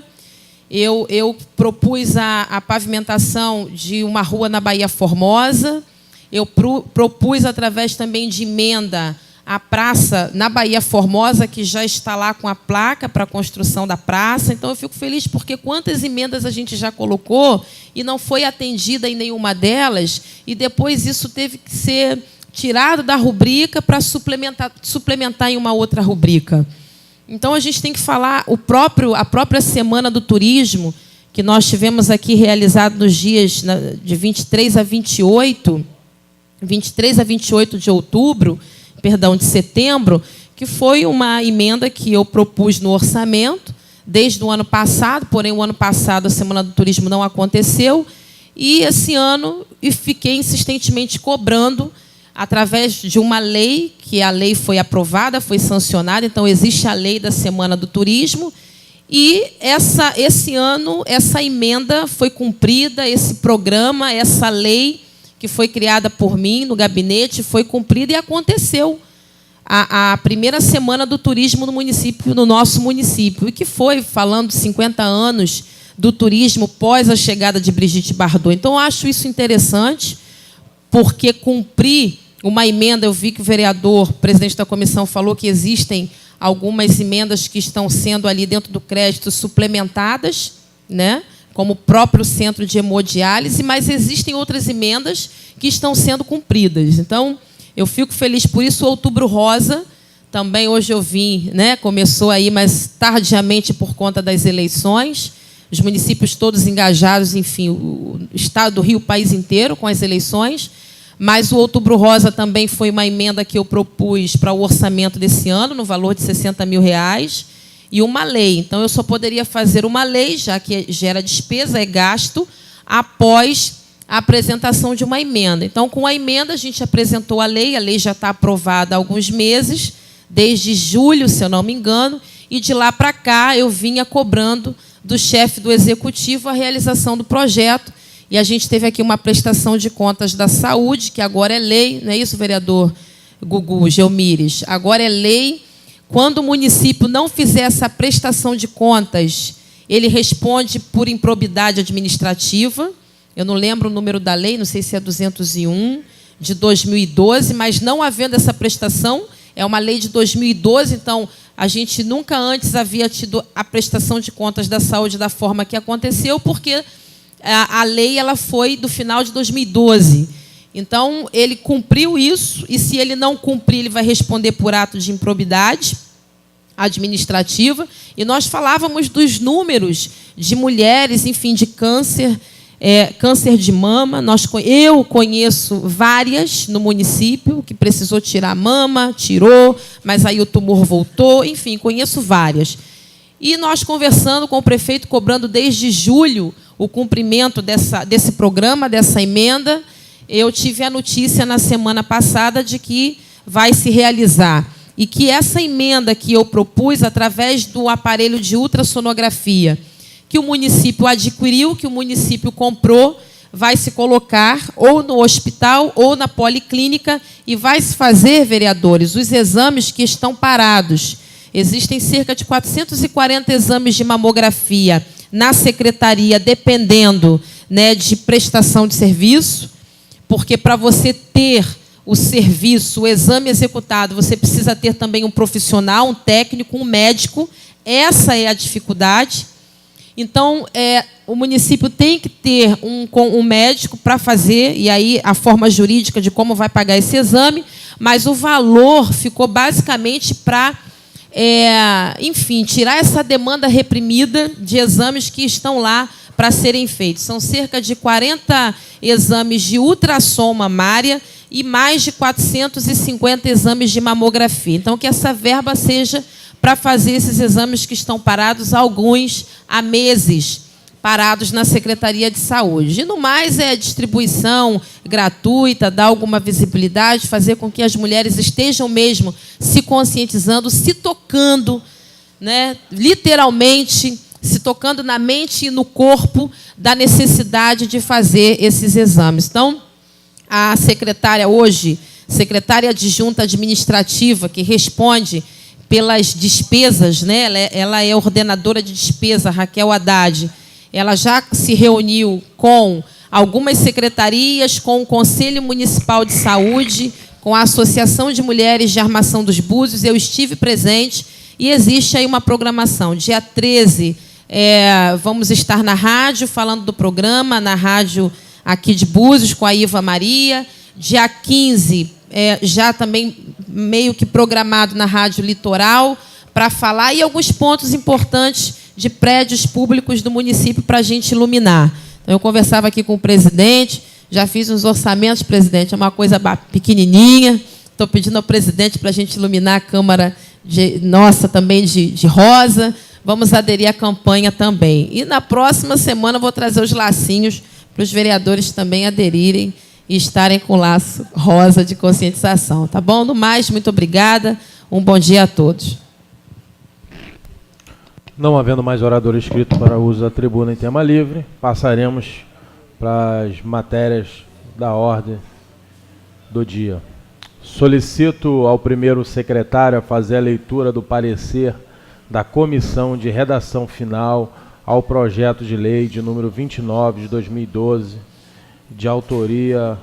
Eu propus a pavimentação de uma rua na Bahia Formosa. Eu propus, através também de emenda, a praça na Bahia Formosa, que já está lá com a placa para a construção da praça. Então, eu fico feliz, porque quantas emendas a gente já colocou e não foi atendida em nenhuma delas, e depois isso teve que ser tirado da rubrica para suplementar em uma outra rubrica. Então, a gente tem que falar a própria Semana do Turismo, que nós tivemos aqui realizado nos dias de 23 a 28 de outubro, de setembro, que foi uma emenda que eu propus no orçamento desde o ano passado, porém, o ano passado a Semana do Turismo não aconteceu, e esse ano fiquei insistentemente cobrando, através de uma lei, que a lei foi aprovada, foi sancionada, então existe a lei da Semana do Turismo, e esse ano essa emenda foi cumprida, esse programa, essa lei que foi criada por mim no gabinete, foi cumprida e aconteceu a primeira Semana do Turismo no nosso município, e que foi, falando de 50 anos do turismo pós a chegada de Brigitte Bardot. Então, eu acho isso interessante, porque cumprir uma emenda, eu vi que o vereador, presidente da comissão, falou que existem algumas emendas que estão sendo ali dentro do crédito suplementadas, né, como o próprio centro de hemodiálise, mas existem outras emendas que estão sendo cumpridas. Então, eu fico feliz por isso. O Outubro Rosa, também hoje eu vim, né, começou aí, mas tardiamente por conta das eleições, os municípios todos engajados, enfim, o estado do Rio, o país inteiro, com as eleições. Mas o Outubro Rosa também foi uma emenda que eu propus para o orçamento desse ano, no valor de R$60 mil, e uma lei. Então, eu só poderia fazer uma lei, já que gera despesa, é gasto, após a apresentação de uma emenda. Então, com a emenda, a gente apresentou a lei já está aprovada há alguns meses, desde julho, se eu não me engano, e de lá para cá eu vinha cobrando do chefe do Executivo a realização do projeto. E a gente teve aqui uma prestação de contas da saúde, que agora é lei, não é isso, vereador Gugu Gelmires? Agora é lei. Quando o município não fizer essa prestação de contas, ele responde por improbidade administrativa. Eu não lembro o número da lei, não sei se é 201, de 2012, mas não havendo essa prestação, é uma lei de 2012, então a gente nunca antes havia tido a prestação de contas da saúde da forma que aconteceu, porque a lei ela foi do final de 2012. Então, ele cumpriu isso, e se ele não cumprir, ele vai responder por ato de improbidade administrativa. E nós falávamos dos números de mulheres, enfim, de câncer, câncer de mama. Eu conheço várias no município que precisou tirar a mama, tirou, mas aí o tumor voltou, enfim, conheço várias. E nós conversando com o prefeito, cobrando desde julho o cumprimento desse programa, dessa emenda, eu tive a notícia na semana passada de que vai se realizar. E que essa emenda que eu propus, através do aparelho de ultrassonografia, que o município adquiriu, que o município comprou, vai se colocar ou no hospital ou na policlínica e vai se fazer, vereadores, os exames que estão parados. Existem cerca de 440 exames de mamografia na secretaria, dependendo, né, de prestação de serviço, porque para você ter o serviço, o exame executado, você precisa ter também um profissional, um técnico, um médico. Essa é a dificuldade. Então, o município tem que ter um médico para fazer, e aí a forma jurídica de como vai pagar esse exame, mas o valor ficou basicamente para, enfim, tirar essa demanda reprimida de exames que estão lá para serem feitos. São cerca de 40 exames de ultrassom mamária e mais de 450 exames de mamografia. Então, que essa verba seja para fazer esses exames que estão parados, alguns há meses, parados na Secretaria de Saúde. E, no mais, é distribuição gratuita, dar alguma visibilidade, fazer com que as mulheres estejam mesmo se conscientizando, se tocando, né, literalmente, se tocando na mente e no corpo da necessidade de fazer esses exames. Então, a secretária hoje, secretária adjunta administrativa, que responde pelas despesas, né? Ela é ordenadora de despesa, Raquel Haddad. Ela já se reuniu com algumas secretarias, com o Conselho Municipal de Saúde, com a Associação de Mulheres de Armação dos Búzios. Eu estive presente e existe aí uma programação. Dia 13, vamos estar na rádio, falando do programa, na rádio aqui de Búzios, com a Iva Maria. Dia 15, já também meio que programado na Rádio Litoral, para falar, e alguns pontos importantes de prédios públicos do município para a gente iluminar. Então, eu conversava aqui com o presidente, já fiz uns orçamentos, presidente, é uma coisa pequenininha. Estou pedindo ao presidente para a gente iluminar a Câmara nossa também de rosa. Vamos aderir à campanha também. E na próxima semana eu vou trazer os lacinhos para os vereadores também aderirem e estarem com o laço rosa de conscientização. Tá bom? No mais, muito obrigada. Um bom dia a todos. Não havendo mais orador inscrito para uso da tribuna em tema livre, passaremos para as matérias da ordem do dia. Solicito ao primeiro secretário a fazer a leitura do parecer da comissão de redação final ao projeto de lei de número 29 de 2012, de autoria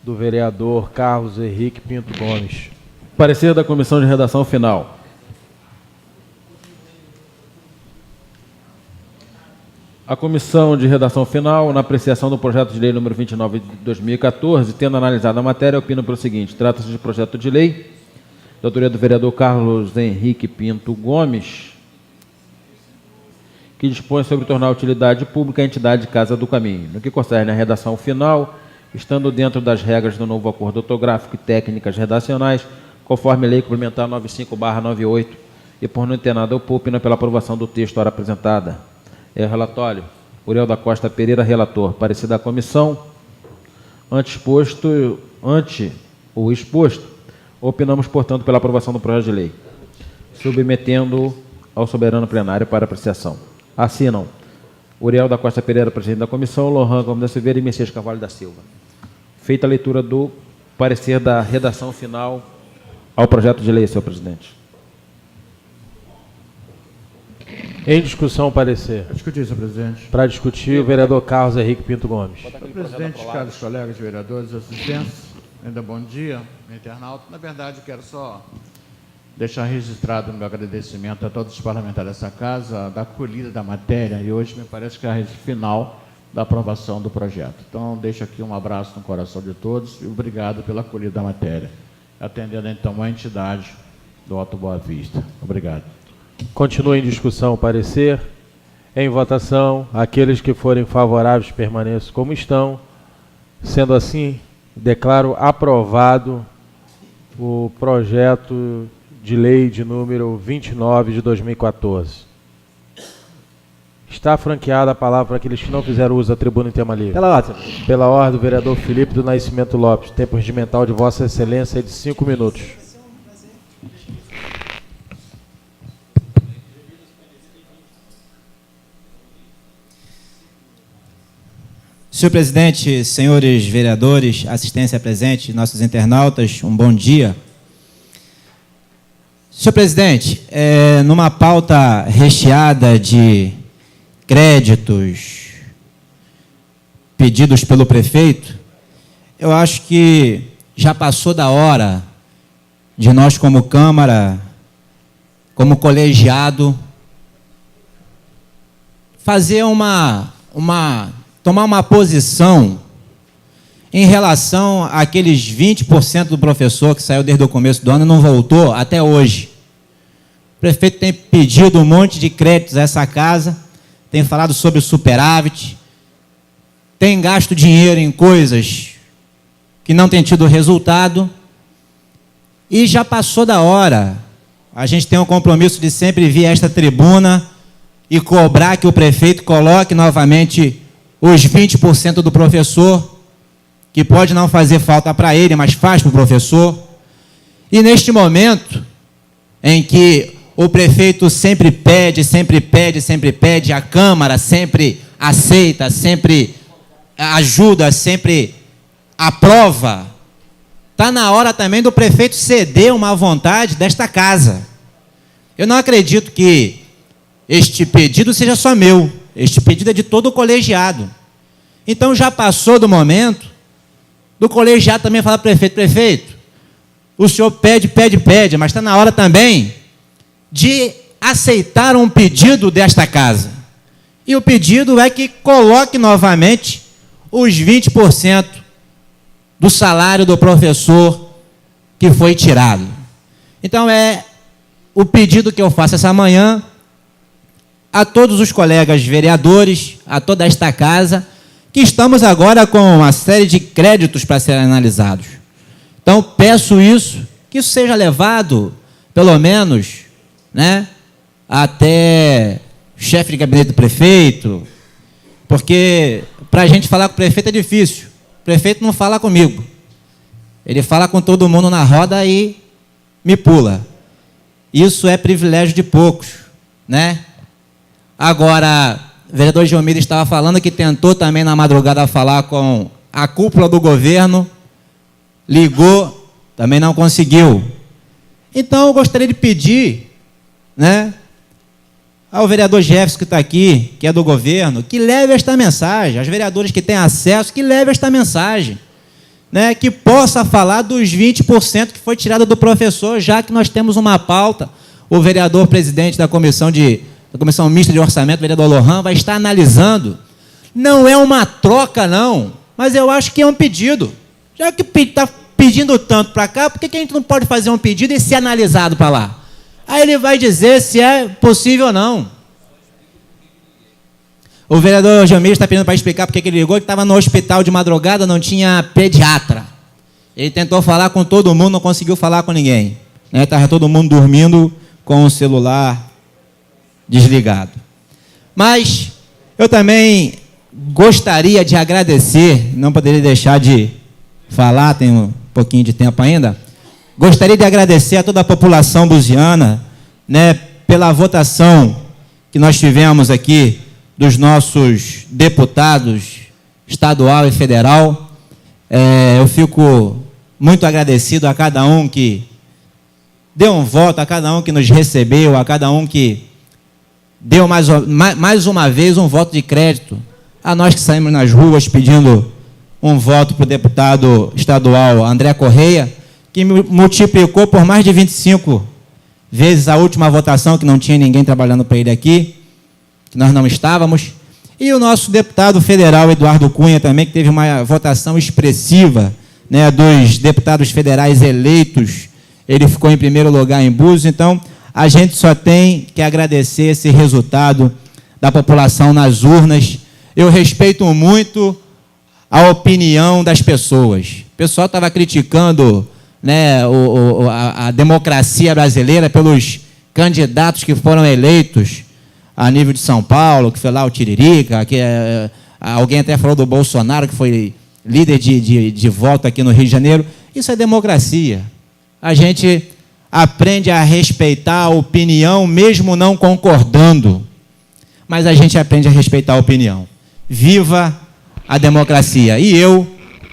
do vereador Carlos Henrique Pinto Gomes. Parecer da comissão de redação final. A comissão de redação final, na apreciação do projeto de lei número 29 de 2014, tendo analisado a matéria, opina pelo seguinte: trata-se de projeto de lei de autoria do vereador Carlos Henrique Pinto Gomes, que dispõe sobre tornar a utilidade pública a entidade Casa do Caminho. No que concerne à redação final, estando dentro das regras do novo acordo ortográfico e técnicas redacionais, conforme a lei complementar 95/98, e por não ter nada opina pela aprovação do texto ora apresentada. Relatório. Uriel da Costa Pereira, relator. Parecer da comissão. Ante o exposto, opinamos, portanto, pela aprovação do projeto de lei, submetendo ao soberano plenário para apreciação. Assinam Uriel da Costa Pereira, presidente da comissão, Lohan Gomes da Silveira e Messias Carvalho da Silva. Feita a leitura do parecer da redação final ao projeto de lei, senhor presidente. Em discussão, parecer. Para discutir, senhor presidente. Para discutir, o vereador Carlos Henrique Pinto Gomes. Senhor presidente, caros colegas vereadores, assistentes, ainda bom dia, internauta. Na verdade, quero só deixar registrado o meu agradecimento a todos os parlamentares dessa casa, da acolhida da matéria, e hoje me parece que é a final da aprovação do projeto. Então, deixo aqui um abraço no coração de todos e obrigado pela acolhida da matéria. Atendendo, então, a entidade do Alto Boa Vista. Obrigado. Continua em discussão o parecer. Em votação, aqueles que forem favoráveis permaneçam como estão. Sendo assim, declaro aprovado o projeto de lei de número 29 de 2014. Está franqueada a palavra para aqueles que não fizeram uso da tribuna em tema livre. Pela ordem, o vereador Felipe do Nascimento Lopes. Tempo regimental de Vossa Excelência é de 5 minutos. Senhor presidente, senhores vereadores, assistência presente, nossos internautas, um bom dia. Senhor presidente, numa pauta recheada de créditos pedidos pelo prefeito, eu acho que já passou da hora de nós, como Câmara, como colegiado, fazer tomar uma posição em relação àqueles 20% do professor que saiu desde o começo do ano e não voltou até hoje. O prefeito tem pedido um monte de créditos a essa casa, tem falado sobre o superávit, tem gasto dinheiro em coisas que não tem tido resultado, e já passou da hora. A gente tem um compromisso de sempre vir a esta tribuna e cobrar que o prefeito coloque novamente os 20% do professor, que pode não fazer falta para ele, mas faz para o professor. E neste momento em que o prefeito sempre pede, a Câmara sempre aceita, sempre ajuda, sempre aprova, está na hora também do prefeito ceder uma vontade desta casa. Eu não acredito que este pedido seja só meu. Este pedido é de todo o colegiado. Então, já passou do momento do colegiado também falar para o prefeito: prefeito, o senhor pede, mas está na hora também de aceitar um pedido desta casa. E o pedido é que coloque novamente os 20% do salário do professor que foi tirado. Então, o pedido que eu faço essa manhã a todos os colegas vereadores, a toda esta casa, que estamos agora com uma série de créditos para serem analisados. Então, peço isso, que isso seja levado, pelo menos, né, até o chefe de gabinete do prefeito, porque para a gente falar com o prefeito é difícil. O prefeito não fala comigo. Ele fala com todo mundo na roda e me pula. Isso é privilégio de poucos, né? Agora, o vereador Gilmir estava falando que tentou também na madrugada falar com a cúpula do governo, ligou, também não conseguiu. Então, eu gostaria de pedir, né, ao vereador Jefferson que está aqui, que é do governo, que leve esta mensagem, aos vereadores que têm acesso, que leve esta mensagem, né, que possa falar dos 20% que foi tirado do professor, já que nós temos uma pauta. O vereador presidente da comissão mista de orçamento, o vereador Lohan, vai estar analisando. Não é uma troca, não, mas eu acho que é um pedido. Já que está pedindo tanto para cá, por que a gente não pode fazer um pedido e ser analisado para lá? Aí ele vai dizer se é possível ou não. O vereador Jamir está pedindo para explicar porque ele ligou, que estava no hospital de madrugada, não tinha pediatra. Ele tentou falar com todo mundo, não conseguiu falar com ninguém. Estava todo mundo dormindo com o celular desligado. Mas eu também gostaria de agradecer, não poderia deixar de falar, tem um pouquinho de tempo ainda, gostaria de agradecer a toda a população buziana, né, pela votação que nós tivemos aqui dos nossos deputados estadual e federal. Eu fico muito agradecido a cada um que deu um voto, a cada um que nos recebeu, a cada um que deu mais uma vez um voto de crédito, a nós que saímos nas ruas pedindo um voto para o deputado estadual André Correia, que multiplicou por mais de 25 vezes a última votação, que não tinha ninguém trabalhando para ele aqui, que nós não estávamos, e o nosso deputado federal Eduardo Cunha também, que teve uma votação expressiva, né, dos deputados federais eleitos, ele ficou em primeiro lugar em Búzios. Então, a gente só tem que agradecer esse resultado da população nas urnas. Eu respeito muito a opinião das pessoas. O pessoal estava criticando, né, a democracia brasileira pelos candidatos que foram eleitos a nível de São Paulo, que foi lá o Tiririca, alguém até falou do Bolsonaro, que foi líder de voto aqui no Rio de Janeiro. Isso é democracia. A gente aprende a respeitar a opinião, mesmo não concordando, mas a gente aprende a respeitar a opinião. Viva a democracia! E eu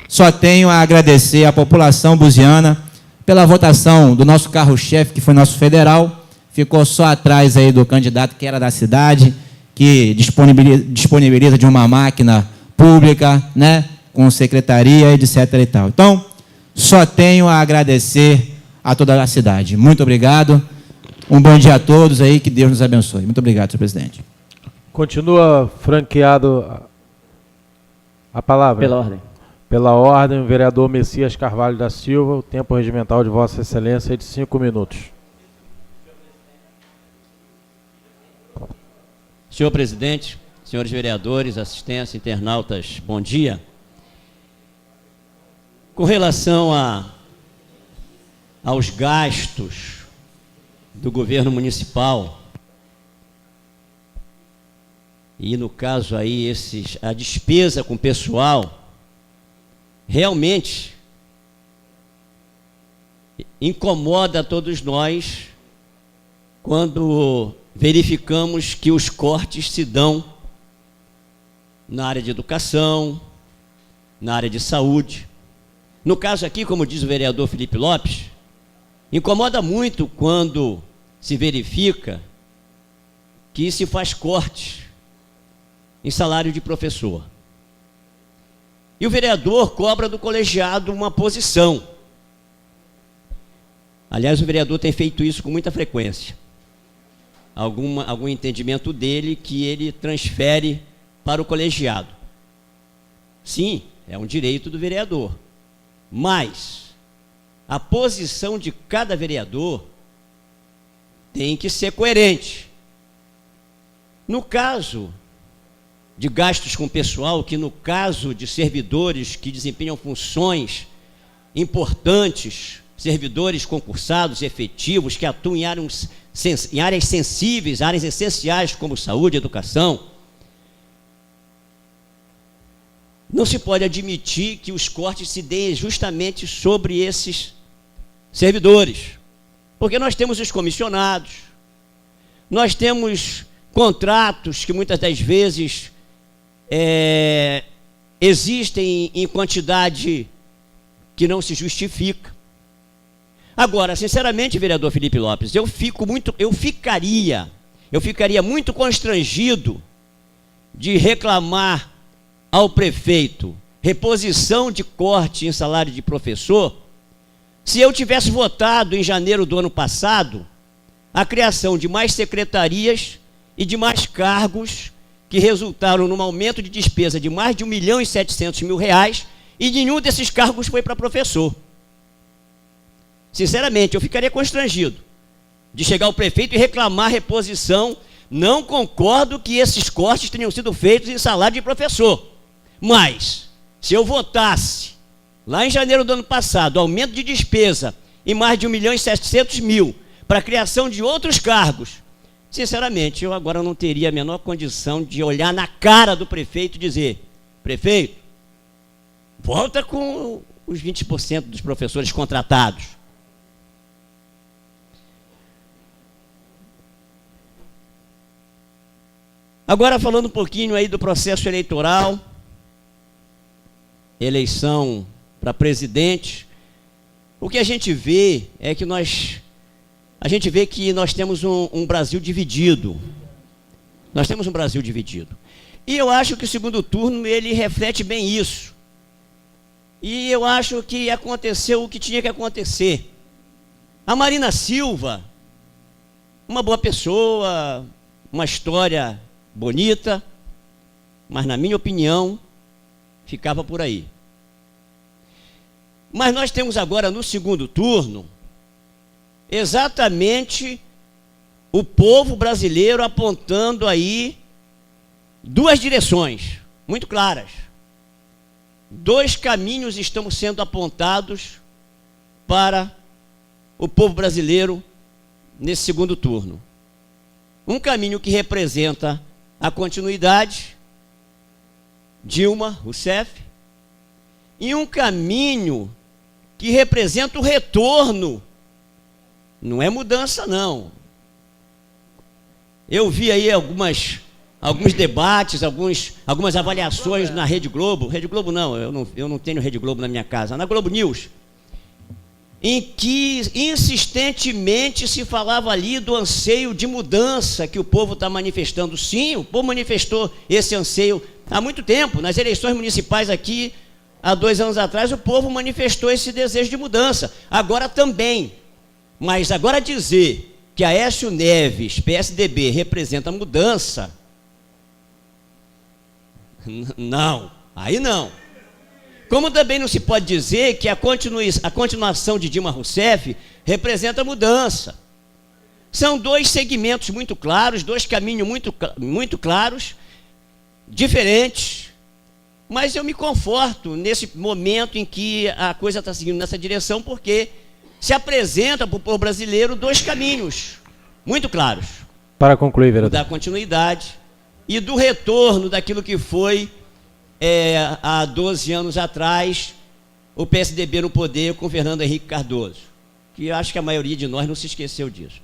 só tenho a agradecer à população buziana pela votação do nosso carro-chefe, que foi nosso federal, ficou só atrás aí do candidato que era da cidade, que disponibiliza de uma máquina pública, né, com secretaria, etc. e tal. Então, só tenho a agradecer a toda a cidade. Muito obrigado. Um bom dia a todos aí, que Deus nos abençoe. Muito obrigado, senhor presidente. Continua franqueado a palavra. Pela ordem. Pela ordem, o vereador Messias Carvalho da Silva, o tempo regimental de Vossa Excelência é de 5 minutos. Senhor presidente, senhores vereadores, assistência, internautas, bom dia. Com relação aos gastos do governo municipal, e no caso aí a despesa com pessoal, realmente incomoda a todos nós quando verificamos que os cortes se dão na área de educação, na área de saúde. No caso aqui, como diz o vereador Felipe Lopes, incomoda muito quando se verifica que se faz cortes em salário de professor. E o vereador cobra do colegiado uma posição. Aliás, o vereador tem feito isso com muita frequência. Algum entendimento dele que ele transfere para o colegiado. Sim, é um direito do vereador. Mas a posição de cada vereador tem que ser coerente. No caso de gastos com pessoal, que no caso de servidores que desempenham funções importantes, servidores concursados, efetivos, que atuam em áreas sensíveis, áreas essenciais como saúde e educação, não se pode admitir que os cortes se deem justamente sobre esses servidores, porque nós temos os comissionados, nós temos contratos que muitas das vezes existem em quantidade que não se justifica. Agora, sinceramente, vereador Felipe Lopes, eu ficaria muito constrangido de reclamar ao prefeito reposição de corte em salário de professor se eu tivesse votado em janeiro do ano passado a criação de mais secretarias e de mais cargos que resultaram num aumento de despesa de mais de R$1.700.000 e nenhum desses cargos foi para professor. Sinceramente, eu ficaria constrangido de chegar ao prefeito e reclamar reposição. Não concordo que esses cortes tenham sido feitos em salário de professor. Mas, se eu votasse, lá em janeiro do ano passado, aumento de despesa em mais de R$1.700.000 para a criação de outros cargos, sinceramente, eu agora não teria a menor condição de olhar na cara do prefeito e dizer: prefeito, volta com os 20% dos professores contratados. Agora, falando um pouquinho aí do processo eleitoral, eleição para presidente, o que a gente vê é que nós temos um Brasil dividido. Nós temos um Brasil dividido. E eu acho que o segundo turno, ele reflete bem isso. E eu acho que aconteceu o que tinha que acontecer. A Marina Silva, uma boa pessoa, uma história bonita, mas na minha opinião, ficava por aí. Mas nós temos agora no segundo turno exatamente o povo brasileiro apontando aí duas direções muito claras. Dois caminhos estão sendo apontados para o povo brasileiro nesse segundo turno. Um caminho que representa a continuidade, Dilma Rousseff, e um caminho que representa o retorno. Não é mudança, não. Eu vi aí alguns debates, algumas avaliações na Rede Globo. Rede Globo não, eu não tenho Rede Globo na minha casa. Na Globo News, em que insistentemente se falava ali do anseio de mudança que o povo está manifestando. Sim, o povo manifestou esse anseio há muito tempo. Nas eleições municipais aqui, há 2 anos atrás, o povo manifestou esse desejo de mudança. Agora também. Mas agora dizer que Aécio Neves, PSDB, representa mudança, não, aí não. Como também não se pode dizer que a continuação de Dilma Rousseff representa mudança. São dois segmentos muito claros, dois caminhos muito claros, diferentes, mas eu me conforto nesse momento em que a coisa está seguindo nessa direção, porque se apresenta para o povo brasileiro dois caminhos muito claros. Para concluir, vereador. Da continuidade e do retorno daquilo que foi há 12 anos atrás, o PSDB no poder com Fernando Henrique Cardoso, que eu acho que a maioria de nós não se esqueceu disso.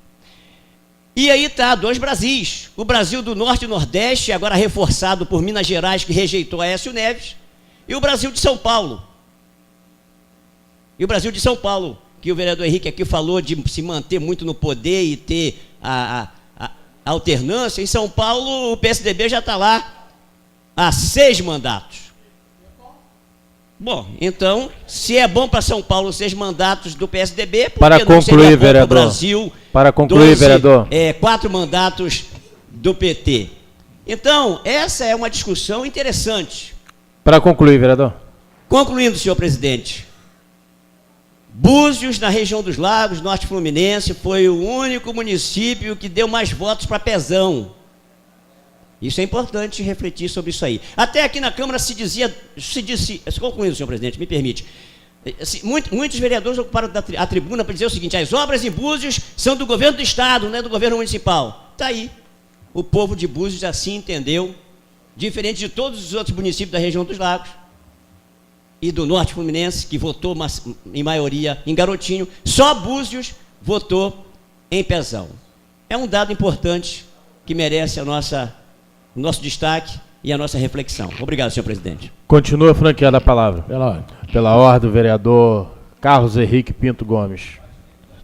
E aí está, dois Brasis, o Brasil do Norte e Nordeste, agora reforçado por Minas Gerais, que rejeitou Aécio Neves, e o Brasil de São Paulo. E o Brasil de São Paulo, que o vereador Henrique aqui falou de se manter muito no poder e ter a alternância. Em São Paulo, o PSDB já está lá há 6 mandatos. Bom, então, se é bom para São Paulo 6 mandatos do PSDB, por para que não concluir, seria bom vereador, para o Brasil, para concluir, vereador, 4 mandatos do PT? Então, essa é uma discussão interessante. Para concluir, vereador. Concluindo, senhor presidente, Búzios, na região dos Lagos, Norte Fluminense, foi o único município que deu mais votos para Pezão. Isso é importante refletir sobre isso aí. Até aqui na Câmara se disse, concluindo, senhor presidente, me permite, muitos vereadores ocuparam a tribuna para dizer o seguinte: as obras em Búzios são do governo do Estado, não é do governo municipal. Está aí. O povo de Búzios assim entendeu, diferente de todos os outros municípios da região dos Lagos e do Norte Fluminense, que votou em maioria em Garotinho, só Búzios votou em Pezão. É um dado importante que merece o nosso destaque e a nossa reflexão. Obrigado, senhor presidente. Continua franqueada a palavra. Pela ordem. Pela ordem, o vereador Carlos Henrique Pinto Gomes.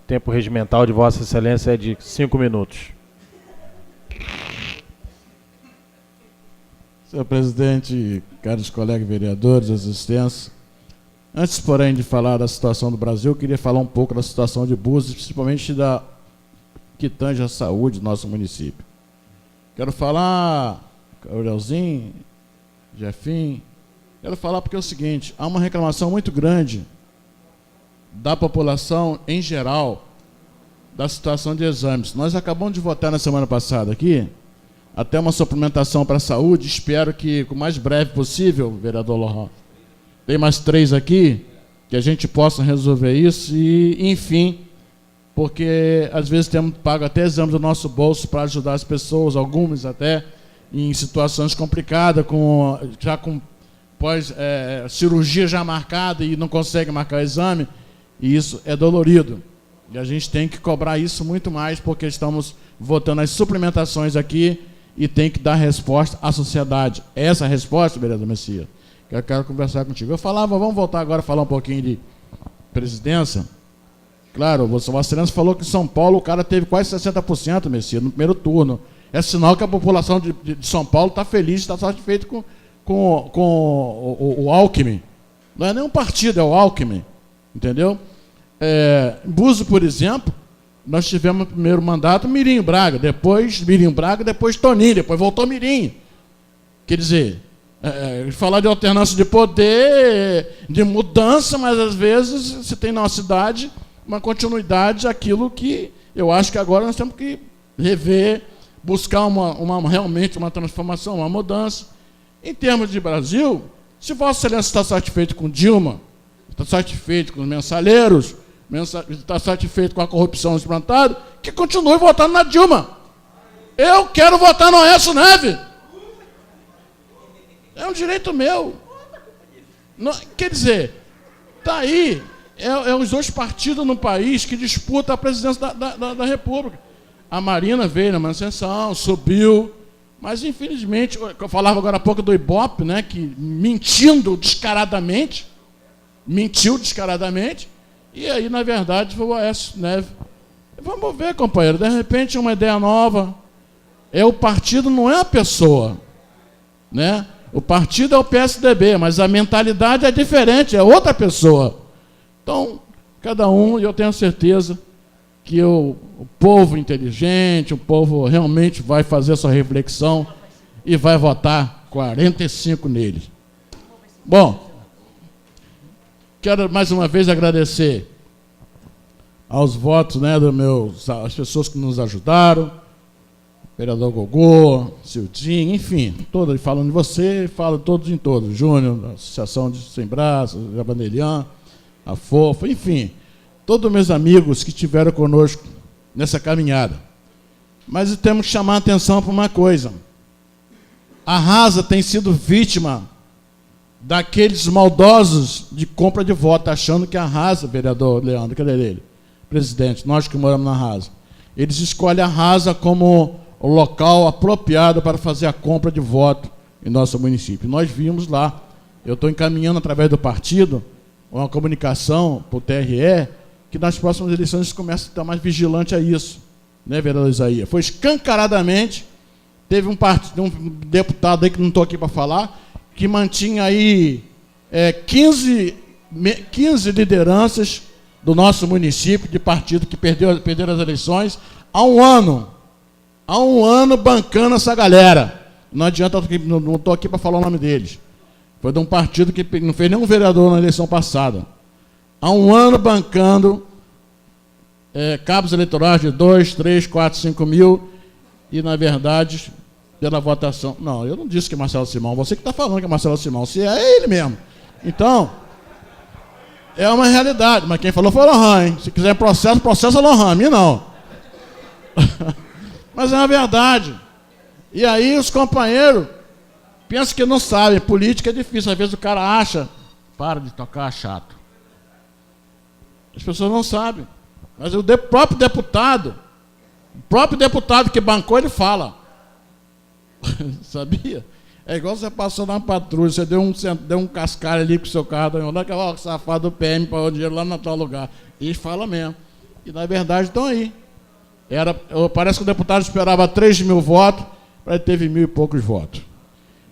Tempo regimental de Vossa Excelência é de 5 minutos. Senhor presidente, caros colegas vereadores, assistentes, antes, porém, de falar da situação do Brasil, eu queria falar um pouco da situação de Búzios, principalmente da que tange a saúde do nosso município. Quero falar, Aurelzinho, Jefim, quero falar porque é o seguinte: há uma reclamação muito grande da população em geral da situação de exames. Nós acabamos de votar na semana passada aqui até uma suplementação para a saúde. Espero que, com o mais breve possível, vereador Lohan, tem mais 3 aqui, que a gente possa resolver isso e, enfim, porque às vezes temos pago até exames do nosso bolso para ajudar as pessoas, algumas até em situações complicadas, já com cirurgia já marcada e não consegue marcar o exame, e isso é dolorido. E a gente tem que cobrar isso muito mais, porque estamos votando as suplementações aqui e tem que dar resposta à sociedade. Essa resposta, vereador Messias, que eu quero conversar contigo. Eu falava, vamos voltar agora a falar um pouquinho de presidência. Claro, Vossa Excelência falou que em São Paulo o cara teve quase 60%, Messias, no primeiro turno. É sinal que a população de São Paulo está feliz, está satisfeita com o Alckmin. Não é nem um partido, é o Alckmin. Entendeu? Em Búzios, por exemplo, nós tivemos no primeiro mandato Mirim Braga, depois Toninho, depois voltou Mirim. Quer dizer, falar de alternância de poder, de mudança, mas às vezes se tem na cidade uma continuidade daquilo que eu acho que agora nós temos que rever, buscar realmente uma transformação, uma mudança. Em termos de Brasil, se Vossa Excelência está satisfeito com Dilma, está satisfeito com os mensaleiros, está satisfeito com a corrupção implantada, que continue votando na Dilma. Eu quero votar no Aécio Neves. É um direito meu. Não, quer dizer, está aí, os 2 partidos no país que disputam a presidência da República. A Marina veio na manutenção, subiu, mas infelizmente, eu falava agora há pouco do Ibope, né, que mentiu descaradamente, e aí, na verdade, foi o Aécio Neves. Vamos ver, companheiro, de repente uma ideia nova. O partido não é a pessoa, né? O partido é o PSDB, mas a mentalidade é diferente, é outra pessoa. Então, cada um, e eu tenho certeza que o povo inteligente, o povo realmente vai fazer a sua reflexão e vai votar 45 nele. Bom, quero mais uma vez agradecer aos votos, né, as pessoas que nos ajudaram, vereador Gogô, Cildinho, enfim, todos falando de você, falo todos em todos, Júnior, da Associação de Sem Braços, Javanelian, a Fofa, enfim, todos meus amigos que estiveram conosco nessa caminhada. Mas temos que chamar a atenção para uma coisa. A Rasa tem sido vítima daqueles maldosos de compra de voto, achando que a Rasa, vereador Leandro, cadê ele? Presidente, nós que moramos na Rasa, eles escolhem a Rasa como o local apropriado para fazer a compra de voto em nosso município. Nós vimos lá, eu estou encaminhando através do partido uma comunicação para o TRE, que nas próximas eleições a gente começa a estar mais vigilante a isso, né, vereador Isaías? Foi escancaradamente, teve um deputado aí que não estou aqui para falar, que mantinha aí 15 lideranças do nosso município, de partido que perderam as eleições, há um ano bancando essa galera. Não adianta, não estou aqui para falar o nome deles. Foi de um partido que não fez nenhum vereador na eleição passada. há um ano bancando cabos eleitorais de 2, 3, 4, 5 mil e, na verdade, pela votação... Não, eu não disse que é Marcelo Simão, você que está falando que é Marcelo Simão, se é ele mesmo. Então, é uma realidade, mas quem falou foi o Lohan, hein? Se quiser processo, processa Lohan, a mim não. Mas é uma verdade. E aí os companheiros pensam que não sabem, política é difícil, às vezes o cara acha, para de tocar chato. As pessoas não sabem. Mas o próprio deputado que bancou, ele fala. Sabia? É igual você passou na patrulha, você deu um cascalho ali com o seu carro, onde é que é o safado do PM para o dinheiro lá no tal lugar. E fala mesmo. E na verdade estão aí. Parece que o deputado esperava 3 mil votos, para ele teve 1.000 e poucos votos.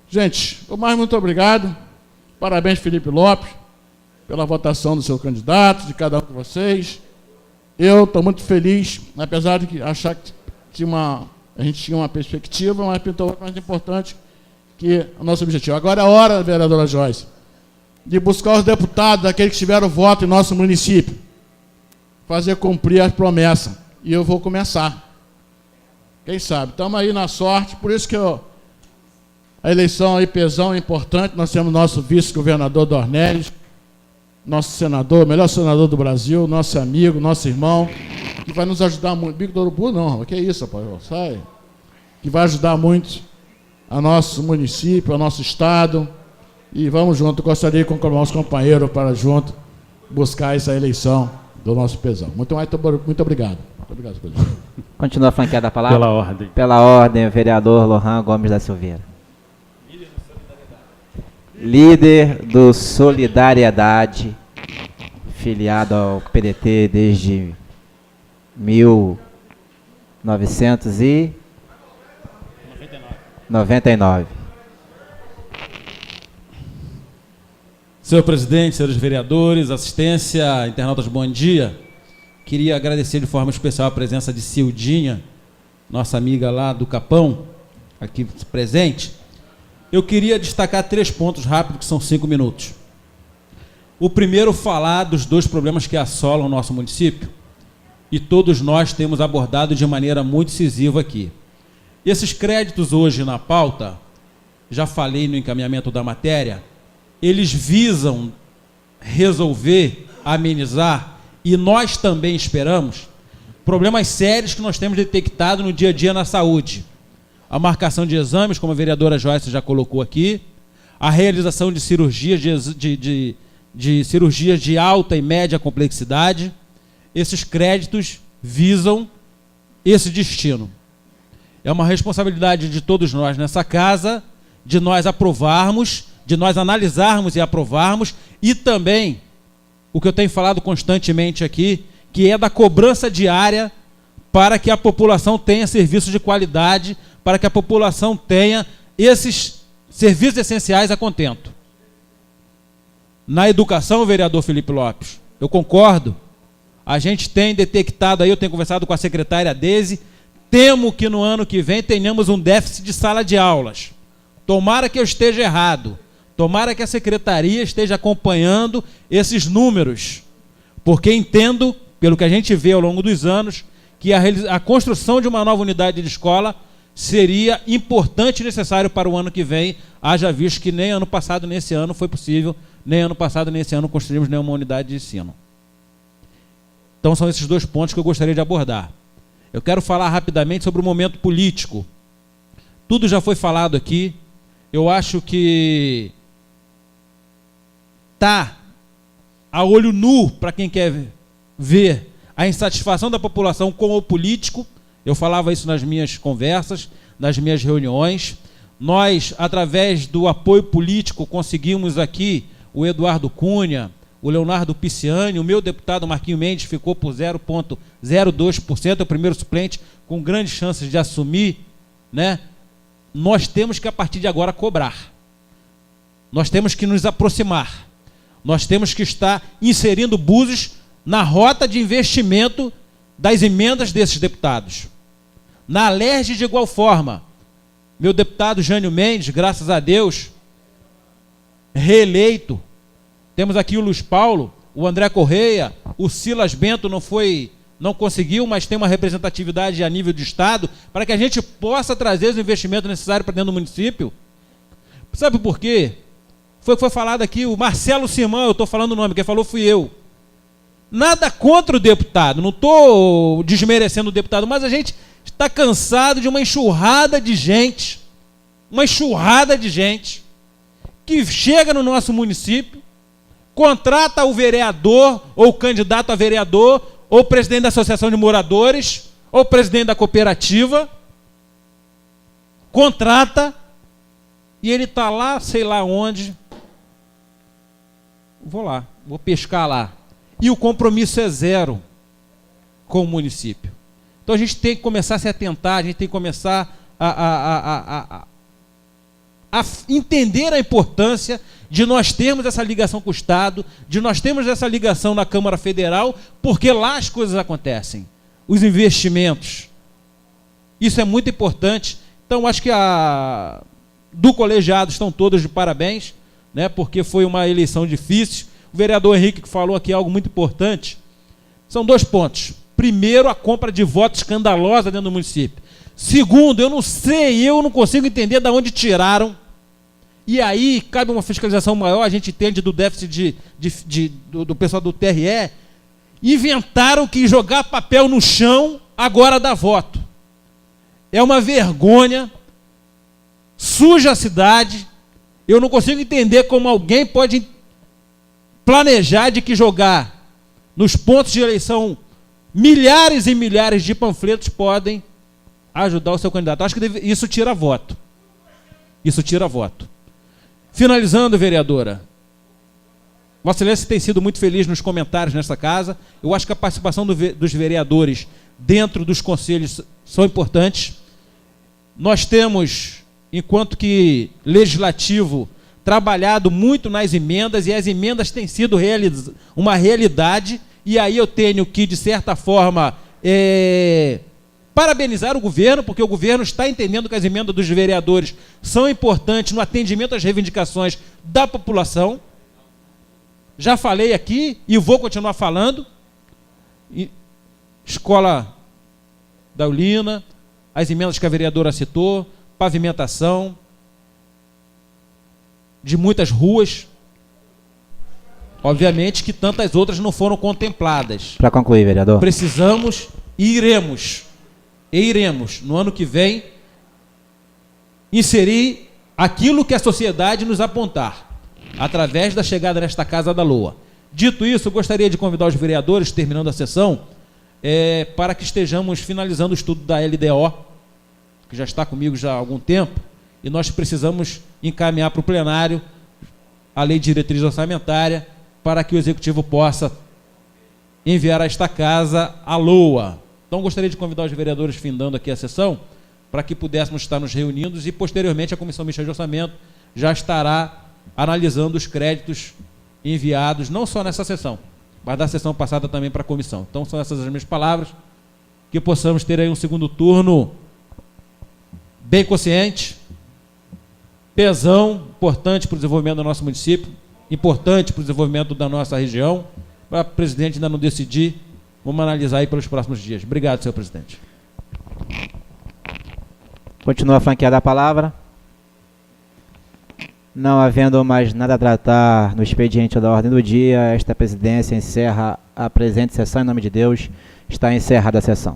Gente, muito obrigado. Parabéns, Felipe Lopes, pela votação do seu candidato, de cada um de vocês. Eu estou muito feliz, apesar de achar que a gente tinha uma perspectiva, mas pintou mais importante que o nosso objetivo. Agora é a hora, vereadora Joyce, de buscar os deputados, aqueles que tiveram voto em nosso município, fazer cumprir as promessas. E eu vou começar. Quem sabe? Estamos aí na sorte, por isso que a eleição aí, pesão, é importante. Nós temos nosso vice-governador Dornelles, nosso senador, o melhor senador do Brasil, nosso amigo, nosso irmão, que vai nos ajudar muito. Bico do Urubu não, que é isso, rapaz, sai. Que vai ajudar muito a nosso município, ao nosso estado. E vamos junto, gostaria de convidar os companheiros para junto buscar essa eleição do nosso pesão. Muito obrigado. Muito obrigado, presidente. Continua franqueada a palavra. Pela ordem. Pela ordem, vereador Lohan Gomes da Silveira. Líder do Solidariedade, filiado ao PDT desde 1999. Senhor presidente, senhores vereadores, assistência, internautas, bom dia. Queria agradecer de forma especial a presença de Cildinha, nossa amiga lá do Capão, aqui presente. Eu queria destacar 3 pontos rápidos, que são 5 minutos. O primeiro, falar dos 2 problemas que assolam o nosso município, e todos nós temos abordado de maneira muito incisiva aqui. Esses créditos hoje na pauta, já falei no encaminhamento da matéria, eles visam resolver, amenizar, e nós também esperamos, problemas sérios que nós temos detectado no dia a dia na saúde. A marcação de exames, como a vereadora Joyce já colocou aqui, a realização de cirurgias de cirurgias de alta e média complexidade. Esses créditos visam esse destino. É uma responsabilidade de todos nós nessa casa, de nós aprovarmos, de nós analisarmos e aprovarmos, e também, o que eu tenho falado constantemente aqui, que é da cobrança diária para que a população tenha serviços de qualidade, para que a população tenha esses serviços essenciais a contento. Na educação, vereador Felipe Lopes, eu concordo, a gente tem detectado aí, eu tenho conversado com a secretária Deise, temo que no ano que vem tenhamos um déficit de sala de aulas. Tomara que eu esteja errado, tomara que a secretaria esteja acompanhando esses números, porque entendo, pelo que a gente vê ao longo dos anos, que a construção de uma nova unidade de escola seria importante e necessário para o ano que vem, haja visto que nem ano passado, nesse ano foi possível, nem ano passado, nesse ano construímos nenhuma unidade de ensino. Então são esses 2 pontos que eu gostaria de abordar. Eu quero falar rapidamente sobre o momento político. Tudo já foi falado aqui, eu acho que está a olho nu para quem quer ver a insatisfação da população com o político. Eu falava isso nas minhas conversas, nas minhas reuniões. Nós, através do apoio político, conseguimos aqui o Eduardo Cunha, o Leonardo Pisciani, o meu deputado Marquinho Mendes ficou por 0,02%, é o primeiro suplente, com grandes chances de assumir, né? Nós temos que, a partir de agora, cobrar. Nós temos que nos aproximar. Nós temos que estar inserindo Búzios na rota de investimento das emendas desses deputados. Na Alerj, de igual forma, meu deputado Jânio Mendes, graças a Deus, reeleito. Temos aqui o Luiz Paulo, o André Correia, o Silas Bento não conseguiu, mas tem uma representatividade a nível de Estado, para que a gente possa trazer os investimentos necessários para dentro do município. Sabe por quê? Foi falado aqui, o Marcelo Simão, eu estou falando o nome, quem falou fui eu. Nada contra o deputado, não estou desmerecendo o deputado, mas a gente está cansado de uma enxurrada de gente, que chega no nosso município, contrata o vereador, ou o candidato a vereador, ou o presidente da associação de moradores, ou o presidente da cooperativa, contrata, e ele está lá, sei lá onde, vou pescar lá. E o compromisso é zero com o município. Então a gente tem que começar a se atentar, a gente tem que começar a entender a importância de nós termos essa ligação com o Estado, de nós termos essa ligação na Câmara Federal, porque lá as coisas acontecem. Os investimentos. Isso é muito importante. Então acho que do colegiado estão todos de parabéns, né, porque foi uma eleição difícil. O vereador Henrique que falou aqui algo muito importante. São 2 pontos. Primeiro, a compra de votos escandalosa dentro do município. Segundo, eu não consigo entender de onde tiraram. E aí, cabe uma fiscalização maior, a gente entende do déficit do pessoal do TRE. Inventaram que jogar papel no chão agora dá voto. É uma vergonha, suja a cidade. Eu não consigo entender como alguém pode planejar de que jogar nos pontos de eleição milhares e milhares de panfletos podem ajudar o seu candidato. Acho que isso tira voto. Isso tira voto. Finalizando, vereadora, Vossa Excelência tem sido muito feliz nos comentários nessa casa. Eu acho que a participação dos vereadores dentro dos conselhos são importantes. Nós temos, enquanto que legislativo, trabalhado muito nas emendas, e as emendas têm sido uma realidade, e aí eu tenho que, de certa forma, parabenizar o governo, porque o governo está entendendo que as emendas dos vereadores são importantes no atendimento às reivindicações da população. Já falei aqui e vou continuar falando. Escola da Eulina, as emendas que a vereadora citou, pavimentação de muitas ruas. Obviamente que tantas outras não foram contempladas. Para concluir, vereador. Precisamos e iremos, no ano que vem, inserir aquilo que a sociedade nos apontar, através da chegada nesta Casa da Loa. Dito isso, eu gostaria de convidar os vereadores, terminando a sessão, para que estejamos finalizando o estudo da LDO, que já está comigo já há algum tempo, e nós precisamos encaminhar para o plenário a lei de diretriz orçamentária, para que o Executivo possa enviar a esta Casa a LOA. Então, gostaria de convidar os vereadores, findando aqui a sessão, para que pudéssemos estar nos reunindo, e posteriormente a Comissão Mista de Orçamento já estará analisando os créditos enviados, não só nessa sessão, mas da sessão passada também para a comissão. Então, são essas as minhas palavras, que possamos ter aí um segundo turno bem consciente, pesão, importante para o desenvolvimento do nosso município, importante para o desenvolvimento da nossa região. Para o presidente ainda não decidir, vamos analisar aí pelos próximos dias. Obrigado, senhor presidente. Continua franqueada a palavra. Não havendo mais nada a tratar no expediente da ordem do dia, esta presidência encerra a presente sessão. Em nome de Deus, está encerrada a sessão.